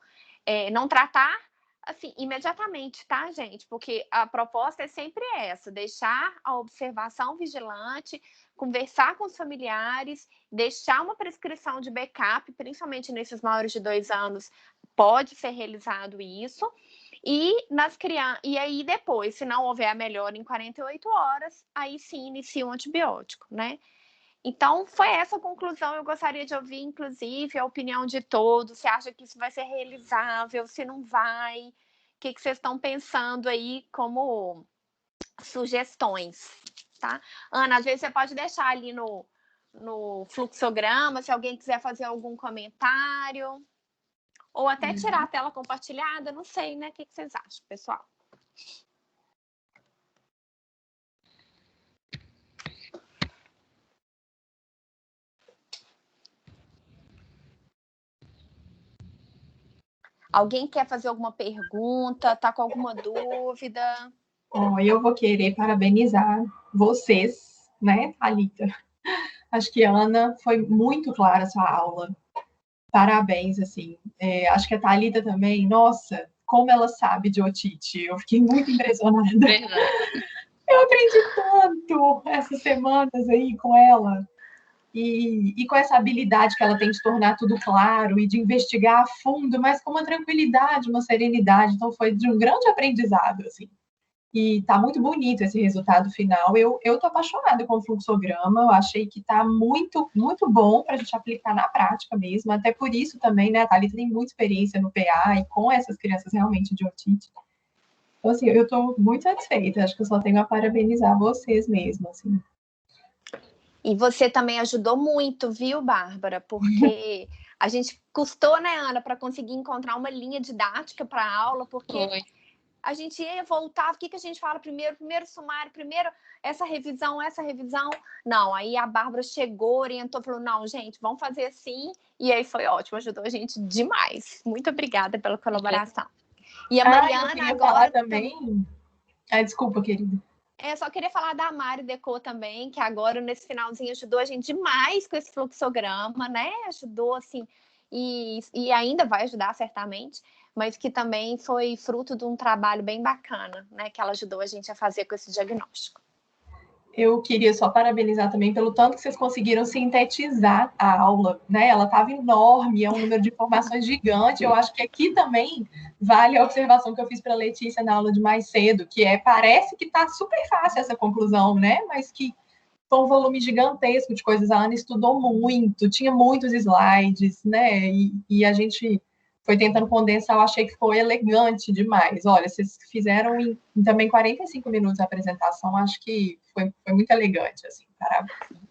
Não tratar, assim, imediatamente, tá, gente? Porque a proposta é sempre essa, deixar a observação vigilante, conversar com os familiares, deixar uma prescrição de backup, principalmente nesses maiores de 2 anos, pode ser realizado isso. E aí depois, se não houver a melhora em 48 horas, aí sim inicia o antibiótico, né? Então, foi essa a conclusão. Eu gostaria de ouvir, inclusive, a opinião de todos. Você acha que isso vai ser realizável? Se não vai? O que vocês estão pensando aí como sugestões, tá? Ana, às vezes você pode deixar ali no fluxograma, se alguém quiser fazer algum comentário. Ou até tirar a tela compartilhada, não sei, né? O que vocês acham, pessoal? Alguém quer fazer alguma pergunta? Tá com alguma dúvida? Eu vou querer parabenizar vocês, né, Thalita? Acho que a Ana foi muito clara a sua aula. Parabéns, assim. Acho que a Thalita também, nossa, como ela sabe de otite. Eu fiquei muito impressionada. Verdade. Eu aprendi tanto essas semanas aí com ela. E com essa habilidade que ela tem de tornar tudo claro e de investigar a fundo, mas com uma tranquilidade, uma serenidade. Então, foi de um grande aprendizado, assim. E tá muito bonito esse resultado final. Eu tô apaixonada com o fluxograma, eu achei que tá muito, muito bom para a gente aplicar na prática mesmo. Até por isso também, né, a Thalita tem muita experiência no PA e com essas crianças realmente de otite. Então, assim, eu tô muito satisfeita, acho que eu só tenho a parabenizar vocês mesmo, assim. E você também ajudou muito, viu, Bárbara? Porque a gente custou, né, Ana, para conseguir encontrar uma linha didática para a aula, porque Foi. a gente ia voltar, o que a gente fala primeiro? Primeiro sumário, primeiro essa revisão. Não, aí a Bárbara chegou, orientou, falou, não, gente, vamos fazer assim. E aí foi ótimo, ajudou a gente demais. Muito obrigada pela colaboração. E a Mariana eu queria agora falar também... desculpa, querida. Só queria falar da Mari Decô também, que agora, nesse finalzinho, ajudou a gente demais com esse fluxograma, né? Ajudou, assim, e ainda vai ajudar, certamente, mas que também foi fruto de um trabalho bem bacana, né? Que ela ajudou a gente a fazer com esse diagnóstico. Eu queria só parabenizar também pelo tanto que vocês conseguiram sintetizar a aula, né? Ela estava enorme, é um número de informações gigante. Eu acho que aqui também vale a observação que eu fiz para a Letícia na aula de mais cedo, que parece que está super fácil essa conclusão, né? Mas que foi um volume gigantesco de coisas. A Ana estudou muito, tinha muitos slides, né? E a gente foi tentando condensar, eu achei que ficou elegante demais. Olha, vocês fizeram em também 45 minutos a apresentação, acho que foi muito elegante, assim, parabéns.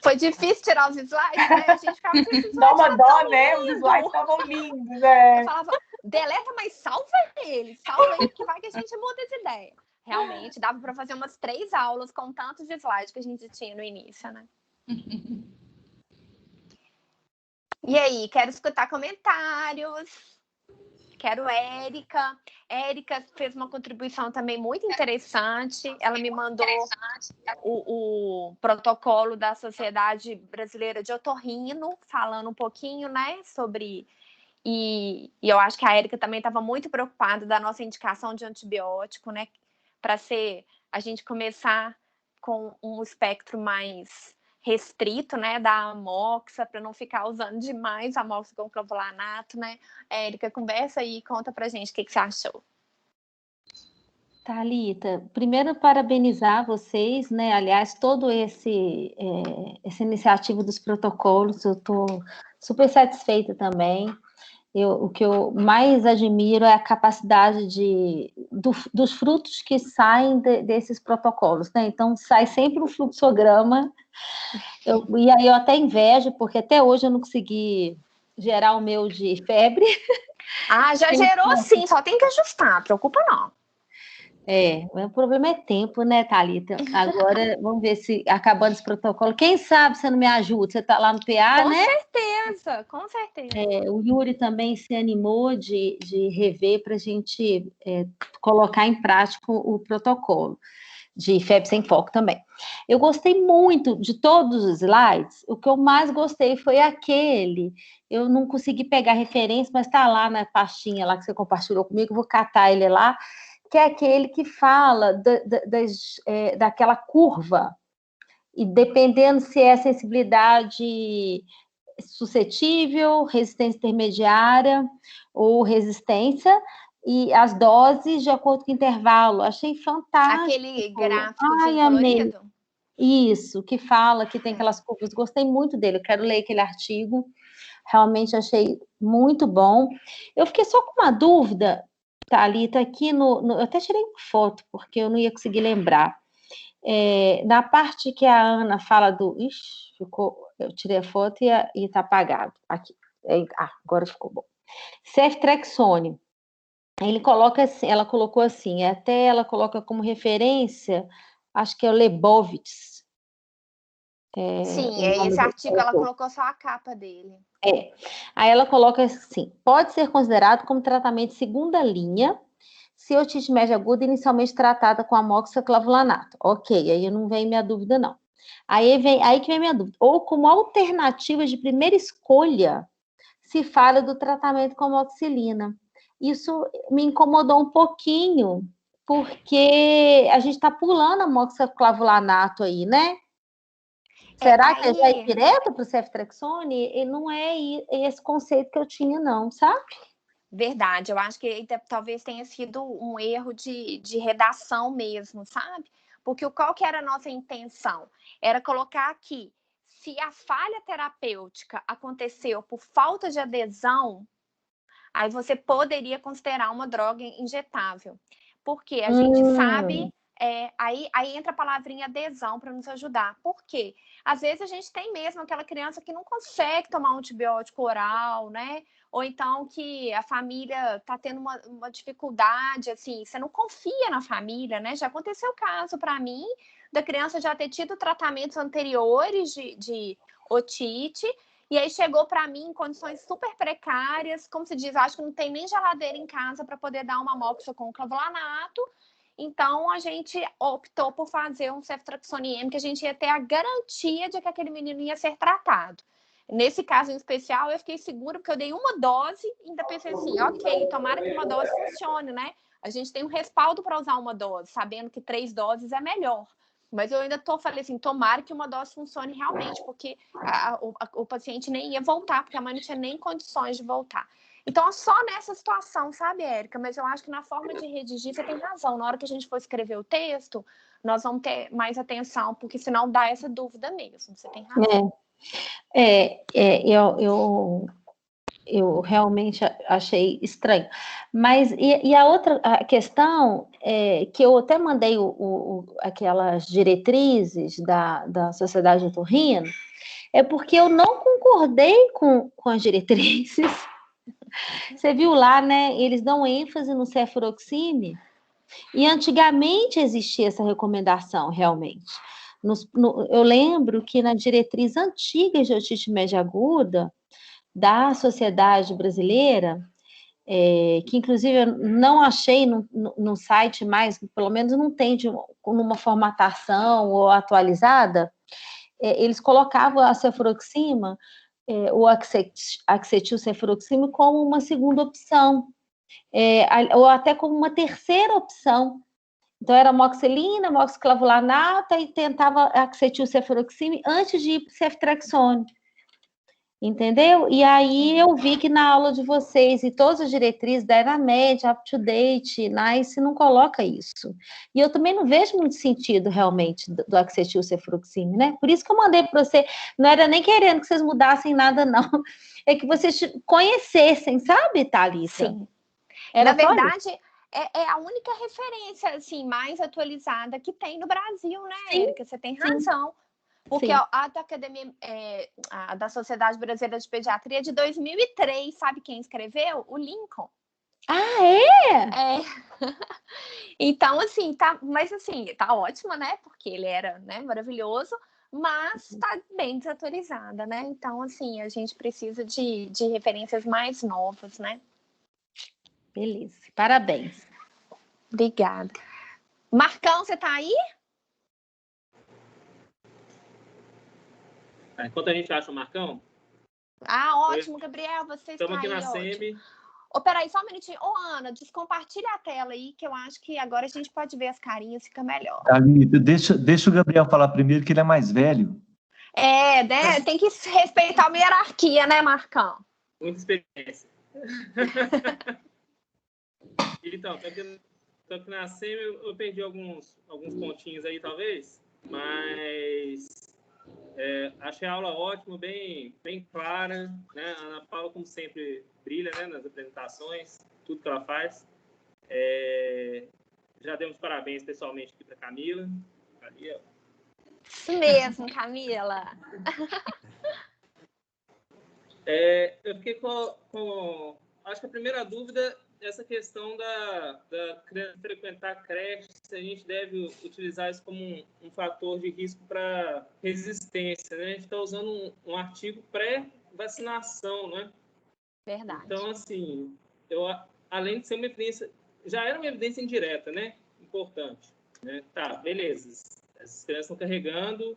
Foi difícil tirar os slides, né? A gente ficava com esses slides. Dá uma dó, né? Os slides estavam lindos, Eu falava, deleta, mas salva eles, salva aí, que vai que a gente muda de ideia. Realmente, dava para fazer umas 3 aulas com tantos slides que a gente tinha no início, né? E aí, quero escutar comentários. Quero Érica. Érica fez uma contribuição também muito interessante. Ela me mandou o protocolo da Sociedade Brasileira de Otorrino, falando um pouquinho, né, sobre... E eu acho que a Érica também estava muito preocupada da nossa indicação de antibiótico, né, para a gente começar com um espectro mais restrito, né, da amoxa, para não ficar usando demais a amoxa com clofulanato, né? Érica, conversa aí e conta pra gente o que você achou. Thalita, primeiro parabenizar vocês, né? Aliás, todo essa iniciativa dos protocolos, eu estou super satisfeita também. O que eu mais admiro é a capacidade dos frutos que saem desses protocolos, né? Então, sai sempre um fluxograma, e aí eu até invejo, porque até hoje eu não consegui gerar o meu de febre. Ah, já gerou sim, só tem que ajustar, preocupa não. O problema é tempo, né, Thalita? Agora, vamos ver se, acabando esse protocolo, quem sabe você não me ajuda? Você está lá no PA, né? Com certeza. O Yuri também se animou de rever para a gente colocar em prática o protocolo de febre sem foco também. Eu gostei muito de todos os slides, o que eu mais gostei foi aquele, eu não consegui pegar referência, mas está lá na pastinha lá que você compartilhou comigo, vou catar ele lá, que é aquele que fala daquela curva, e dependendo se é sensibilidade suscetível, resistência intermediária ou resistência, e as doses de acordo com o intervalo. Achei fantástico. Aquele gráfico colorido? Isso, que fala que tem aquelas curvas. Gostei muito dele, eu quero ler aquele artigo. Realmente achei muito bom. Eu fiquei só com uma dúvida, Thalita, aqui eu até tirei uma foto, porque eu não ia conseguir lembrar. Na parte que a Ana fala do... Ixi, eu tirei a foto e está apagado. Aqui. Agora ficou bom. Ceftriaxone. Ele coloca assim, ela colocou assim, até ela coloca como referência, acho que é o Lebovitz. Sim, esse artigo ela colocou só a capa dele. Aí ela coloca assim, pode ser considerado como tratamento de segunda linha, se otite média aguda inicialmente tratada com amoxiclavulanato. Ok, aí não vem minha dúvida, não. Aí que vem minha dúvida. Ou como alternativa de primeira escolha, se fala do tratamento com amoxicilina. Isso me incomodou um pouquinho, porque a gente está pulando amoxiclavulanato aí, né? Será que já é direto para o ceftriaxone? E não é esse conceito que eu tinha, não, sabe? Verdade, eu acho que talvez tenha sido um erro de redação mesmo, sabe? Porque qual que era a nossa intenção? Era colocar aqui, se a falha terapêutica aconteceu por falta de adesão, aí você poderia considerar uma droga injetável. Porque a gente sabe... aí entra a palavrinha adesão para nos ajudar. Por quê? Às vezes a gente tem mesmo aquela criança que não consegue tomar um antibiótico oral, né? Ou então que a família está tendo uma dificuldade, assim, você não confia na família, né? Já aconteceu o caso para mim da criança já ter tido tratamentos anteriores de otite, e aí chegou para mim em condições super precárias, como se diz, acho que não tem nem geladeira em casa para poder dar uma amoxicilina com clavulanato. Então, a gente optou por fazer um ceftriaxone M, que a gente ia ter a garantia de que aquele menino ia ser tratado. Nesse caso em especial, eu fiquei segura, porque eu dei uma dose e ainda pensei assim, ok, tomara que uma dose funcione, né? A gente tem um respaldo para usar uma dose, sabendo que 3 doses é melhor. Mas eu ainda falei assim, tomara que uma dose funcione realmente, porque o paciente nem ia voltar, porque a mãe não tinha nem condições de voltar. Então, só nessa situação, sabe, Érica? Mas eu acho que na forma de redigir, você tem razão. Na hora que a gente for escrever o texto, nós vamos ter mais atenção, porque senão dá essa dúvida mesmo. Você tem razão. Eu realmente achei estranho. Mas, e a outra questão, que eu até mandei aquelas diretrizes da Sociedade de Otorrino, é porque eu não concordei com as diretrizes. Você viu lá, né? Eles dão ênfase no cefuroxime, e antigamente existia essa recomendação, realmente. Eu lembro que na diretriz antiga de otite média aguda, da Sociedade Brasileira, que inclusive eu não achei no site mais, pelo menos não tem numa formatação ou atualizada, eles colocavam a cefuroxima, o acetilcefuroxime como uma segunda opção, ou até como uma terceira opção. Então, era amoxicilina, amoxiclavulanata e tentava acetilcefuroxime antes de ir para o ceftriaxone. Entendeu? E aí eu vi que na aula de vocês e todas as diretrizes da ENAMED, UpToDate, NICE, não coloca isso. E eu também não vejo muito sentido realmente do acetilcefuroxime, né? Por isso que eu mandei para você, não era nem querendo que vocês mudassem nada, não. É que vocês conhecessem, sabe, Thalita? Sim. Era Na verdade, é a única referência assim, mais atualizada que tem no Brasil, né, Sim, Érica? Você tem razão. Porque sim. a da Academia, a da Sociedade Brasileira de Pediatria é de 2003, sabe quem escreveu? O Lincoln. Ah, é? É. Então, assim, mas assim, tá ótima, né? Porque ele era, né, maravilhoso, mas tá bem desatualizada, né? Então, assim, a gente precisa de referências mais novas, né? Beleza, parabéns. Obrigada. Marcão, você tá aí? Enquanto a gente acha o Marcão... Ah, ótimo, Gabriel, você está aí, aqui na ótimo. SEMI. Ô, peraí, só um minutinho. Ô, Ana, descompartilha a tela aí, que eu acho que agora a gente pode ver as carinhas, fica melhor. Thalita, deixa o Gabriel falar primeiro, que ele é mais velho. Né? Tem que respeitar a minha hierarquia, né, Marcão? Muita experiência. Então, tô aqui na SEMI, eu perdi alguns pontinhos aí, talvez, mas achei a aula ótima, bem clara, né? A Ana Paula, como sempre, brilha, né, nas apresentações, tudo que ela faz. Já demos parabéns pessoalmente aqui para Camila. Ali, ó. Isso mesmo, Camila. Eu fiquei com... Acho que a primeira dúvida é essa questão da criança frequentar creche, se a gente deve utilizar isso como um fator de risco para resistência, né? A gente está usando um artigo pré-vacinação, né? Verdade. Então, assim, além de ser uma evidência... Já era uma evidência indireta, né? Importante. Né? Tá, beleza. As crianças estão carregando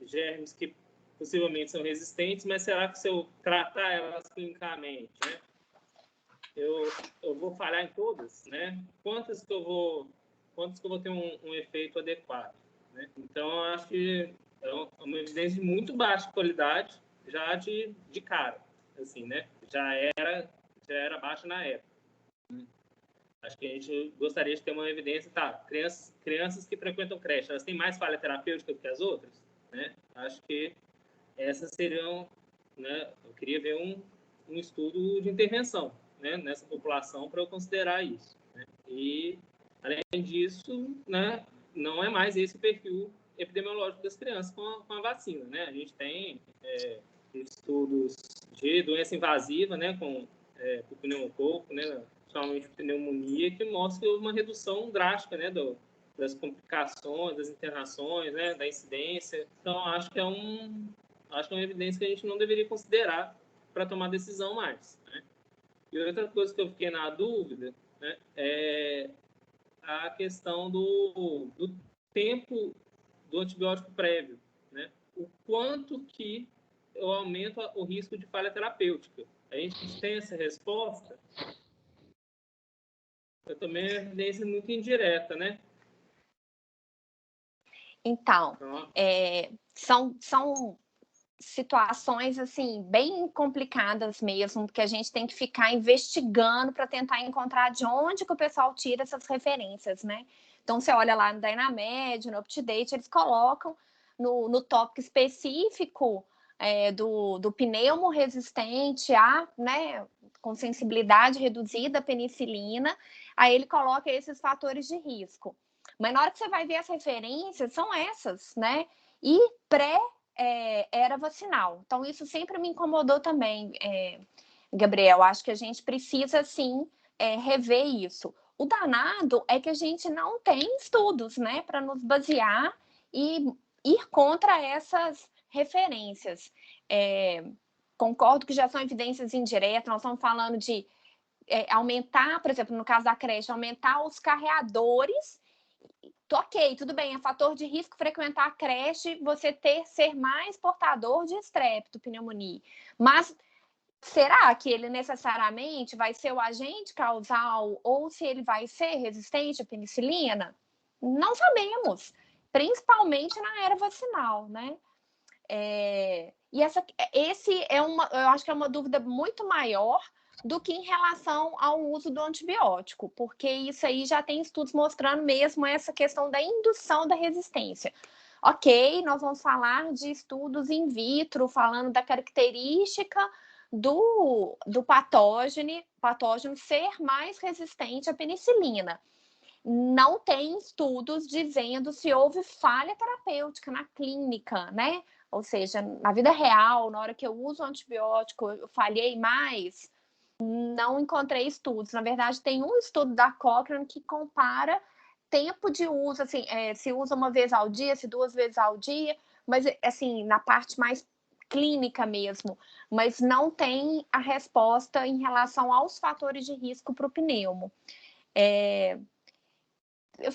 germes que possivelmente são resistentes, mas será que se eu tratar elas clinicamente, né, eu vou falhar em todas, né? Quantas que eu vou ter um efeito adequado, né? Então, eu acho que é uma evidência de muito baixa qualidade, já de cara, assim, né? Já era baixa na época. Acho que a gente gostaria de ter uma evidência, tá? Crianças que frequentam creche, elas têm mais falha terapêutica do que as outras, né? Acho que essas seriam, né? Eu queria ver um estudo de intervenção, né? Nessa população para eu considerar isso, né? E além disso, né? Não é mais esse o perfil epidemiológico das crianças com a vacina, né? A gente tem estudos de doença invasiva, né? Com o pneumococo, né? Principalmente pneumonia, que mostra uma redução drástica, né? Das complicações, das internações, né? Da incidência. Então, acho que é uma evidência que a gente não deveria considerar para tomar decisão mais, né? E outra coisa que eu fiquei na dúvida, né, é a questão do tempo do antibiótico prévio, né? O quanto que eu aumento o risco de falha terapêutica. A gente tem essa resposta. Também é evidência muito indireta, né? Então, são situações assim bem complicadas mesmo, que a gente tem que ficar investigando para tentar encontrar de onde que o pessoal tira essas referências, né? Então, você olha lá no DynaMed, no UpToDate, eles colocam no tópico específico do pneumo resistente né, com sensibilidade reduzida à penicilina, aí ele coloca esses fatores de risco. Mas na hora que você vai ver as referências, são essas, né? E era vacinal. Então, isso sempre me incomodou também, Gabriel. Acho que a gente precisa, sim, rever isso. O danado é que a gente não tem estudos, né, para nos basear e ir contra essas referências. Concordo que já são evidências indiretas, nós estamos falando de aumentar, por exemplo, no caso da creche, aumentar os carreadores. Ok, tudo bem, é fator de risco frequentar a creche, você ser mais portador de pneumonia. Mas será que ele necessariamente vai ser o agente causal ou se ele vai ser resistente à penicilina? Não sabemos, principalmente na era vacinal, né? Eu acho que é uma dúvida muito maior do que em relação ao uso do antibiótico, porque isso aí já tem estudos mostrando mesmo essa questão da indução da resistência. Ok, nós vamos falar de estudos in vitro, falando da característica do patógeno ser mais resistente à penicilina. Não tem estudos dizendo se houve falha terapêutica na clínica, né? Ou seja, na vida real, na hora que eu uso o antibiótico, eu falhei mais. Não encontrei estudos. Na verdade, tem um estudo da Cochrane que compara tempo de uso, assim, se usa uma vez ao dia, se 2 vezes ao dia, mas, assim, na parte mais clínica mesmo, mas não tem a resposta em relação aos fatores de risco para o pneumo. Eu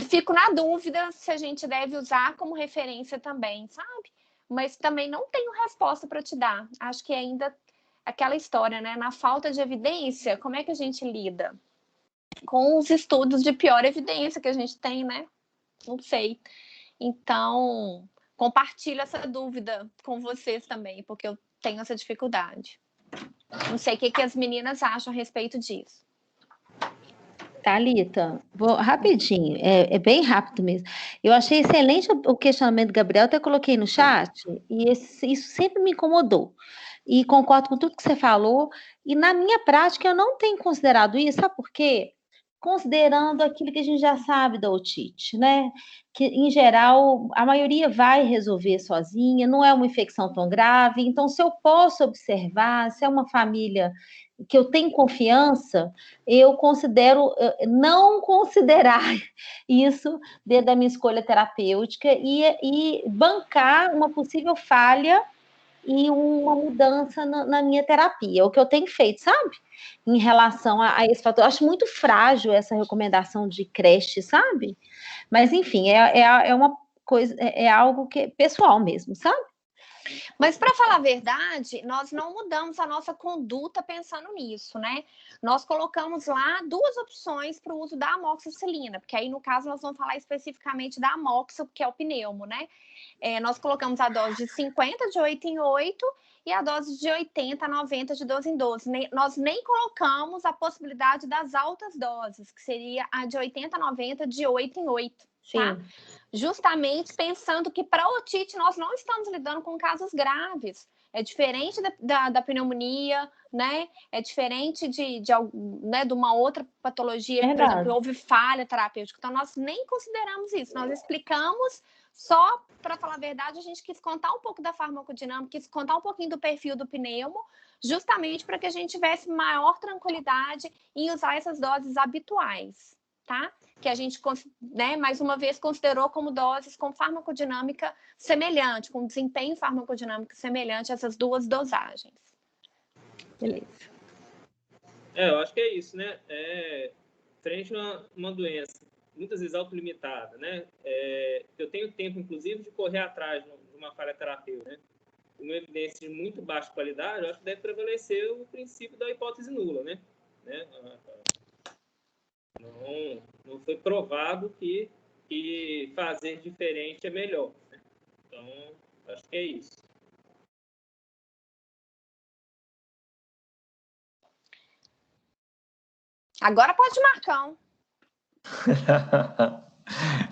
fico na dúvida se a gente deve usar como referência também, sabe? Mas também não tenho resposta para te dar. Acho que ainda aquela história, né? Na falta de evidência, como é que a gente lida? Com os estudos de pior evidência que a gente tem, né? Não sei. Então, compartilho essa dúvida com vocês também, porque eu tenho essa dificuldade. Não sei o que as meninas acham a respeito disso. Thalita, vou rapidinho, é bem rápido mesmo. Eu achei excelente o questionamento do Gabriel, até coloquei no chat, e isso sempre me incomodou. E concordo com tudo que você falou, e na minha prática eu não tenho considerado isso, sabe por quê? Considerando aquilo que a gente já sabe da otite, né? Que, em geral, a maioria vai resolver sozinha, não é uma infecção tão grave, então se eu posso observar, se é uma família que eu tenho confiança, eu considero não considerar isso dentro da minha escolha terapêutica e bancar uma possível falha e uma mudança na minha terapia. É o que eu tenho feito, sabe? Em relação a esse fator. Eu acho muito frágil essa recomendação de creche, sabe? Mas, enfim, é uma coisa, é algo que é pessoal mesmo, sabe? Mas, para falar a verdade, nós não mudamos a nossa conduta pensando nisso, né? Nós colocamos lá 2 opções para o uso da amoxicilina, porque aí, no caso, nós vamos falar especificamente da amoxo, que é o pneumo, né? Nós colocamos a dose de 50 de 8 em 8 e a dose de 80 a 90 de 12 em 12. Nós nem colocamos a possibilidade das altas doses, que seria a de 80 a 90 de 8 em 8, tá? Justamente pensando que para otite nós não estamos lidando com casos graves. É diferente da pneumonia, né? É diferente né, de uma outra patologia, que, por exemplo, houve falha terapêutica. Então, nós nem consideramos isso. Nós explicamos só, para falar a verdade, a gente quis contar um pouco da farmacodinâmica, quis contar um pouquinho do perfil do pneumo, justamente para que a gente tivesse maior tranquilidade em usar essas doses habituais, tá? Que a gente, né, mais uma vez, considerou como doses com farmacodinâmica semelhante, com desempenho farmacodinâmico semelhante a essas 2 dosagens. Beleza. Eu acho que é isso, né? Frente a uma doença, muitas vezes autolimitada, né? Eu tenho tempo, inclusive, de correr atrás de uma falha terapêutica, né? Uma evidência de muito baixa qualidade, eu acho que deve prevalecer o princípio da hipótese nula, né? Não foi provado que fazer diferente é melhor. Né? Então, acho que é isso. Agora pode marcar.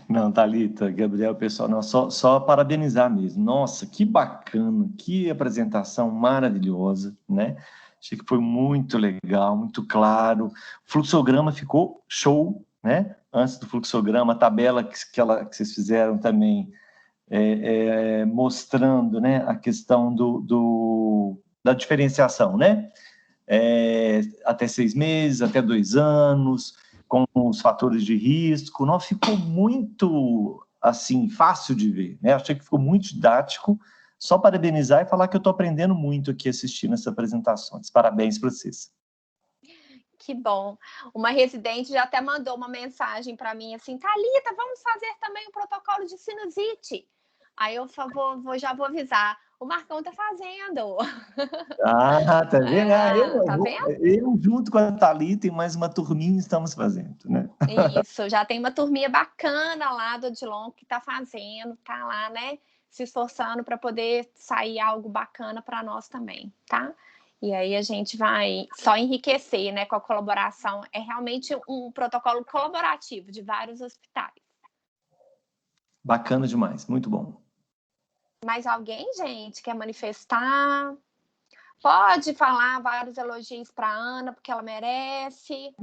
Não, Thalita, Gabriel, pessoal, não, só parabenizar mesmo. Nossa, que bacana, que apresentação maravilhosa, né? Achei que foi muito legal, muito claro. O fluxograma ficou show, né? Antes do fluxograma, a tabela que vocês fizeram também, mostrando, né, a questão da diferenciação, né? Até 6 meses, até 2 anos, com os fatores de risco. Não, ficou muito, assim, fácil de ver, né? Achei que ficou muito didático. Só parabenizar e falar que eu estou aprendendo muito aqui assistindo essas apresentações. Parabéns para vocês. Que bom. Uma residente já até mandou uma mensagem para mim assim, Thalita, vamos fazer também o protocolo de sinusite. Aí eu já vou avisar. O Marcão tá fazendo. Ah, tá vendo? Tá vendo? Eu, junto com a Thalita e mais uma turminha, estamos fazendo, né? Isso, já tem uma turminha bacana lá do Odilon que tá fazendo, tá lá, né? se esforçando para poder sair algo bacana para nós também, tá? E aí a gente vai só enriquecer, né, com a colaboração. É realmente um protocolo colaborativo de vários hospitais. Bacana demais, muito bom. Mais alguém, gente, quer manifestar? Pode falar vários elogios para a Ana, porque ela merece.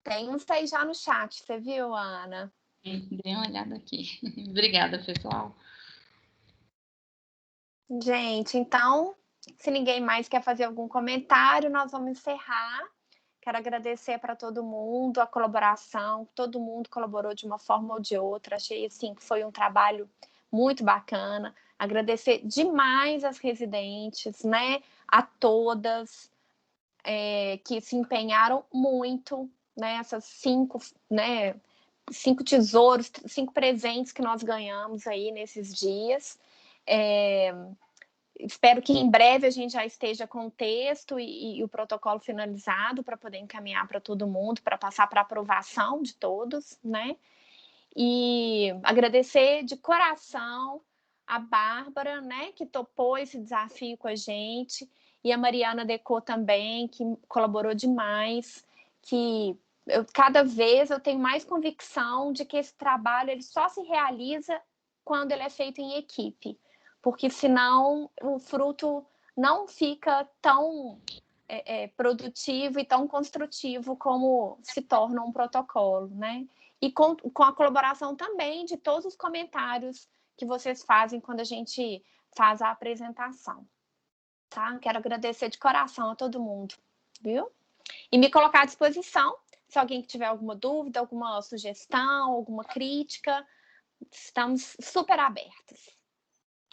Tem uns aí já no chat, você viu, Ana? Dei uma olhada aqui. Obrigada, pessoal. Gente, então, se ninguém mais quer fazer algum comentário, nós vamos encerrar. Quero agradecer para todo mundo a colaboração, todo mundo colaborou de uma forma ou de outra. Achei assim que foi um trabalho muito bacana. Agradecer demais as residentes, né? A todas que se empenharam muito, né? Essas 5, né? 5 tesouros, 5 presentes que nós ganhamos aí nesses dias. Espero que em breve a gente já esteja com o texto e o protocolo finalizado para poder encaminhar para todo mundo, para passar para aprovação de todos, né? E agradecer de coração a Bárbara, né, que topou esse desafio com a gente, e a Mariana Decô também, que colaborou demais, que cada vez eu tenho mais convicção de que esse trabalho ele só se realiza quando ele é feito em equipe, porque senão o fruto não fica tão produtivo e tão construtivo como se torna um protocolo, né? E com a colaboração também de todos os comentários que vocês fazem quando a gente faz a apresentação, tá? Quero agradecer de coração a todo mundo, viu? E me colocar à disposição, se alguém tiver alguma dúvida, alguma sugestão, alguma crítica, estamos super abertos.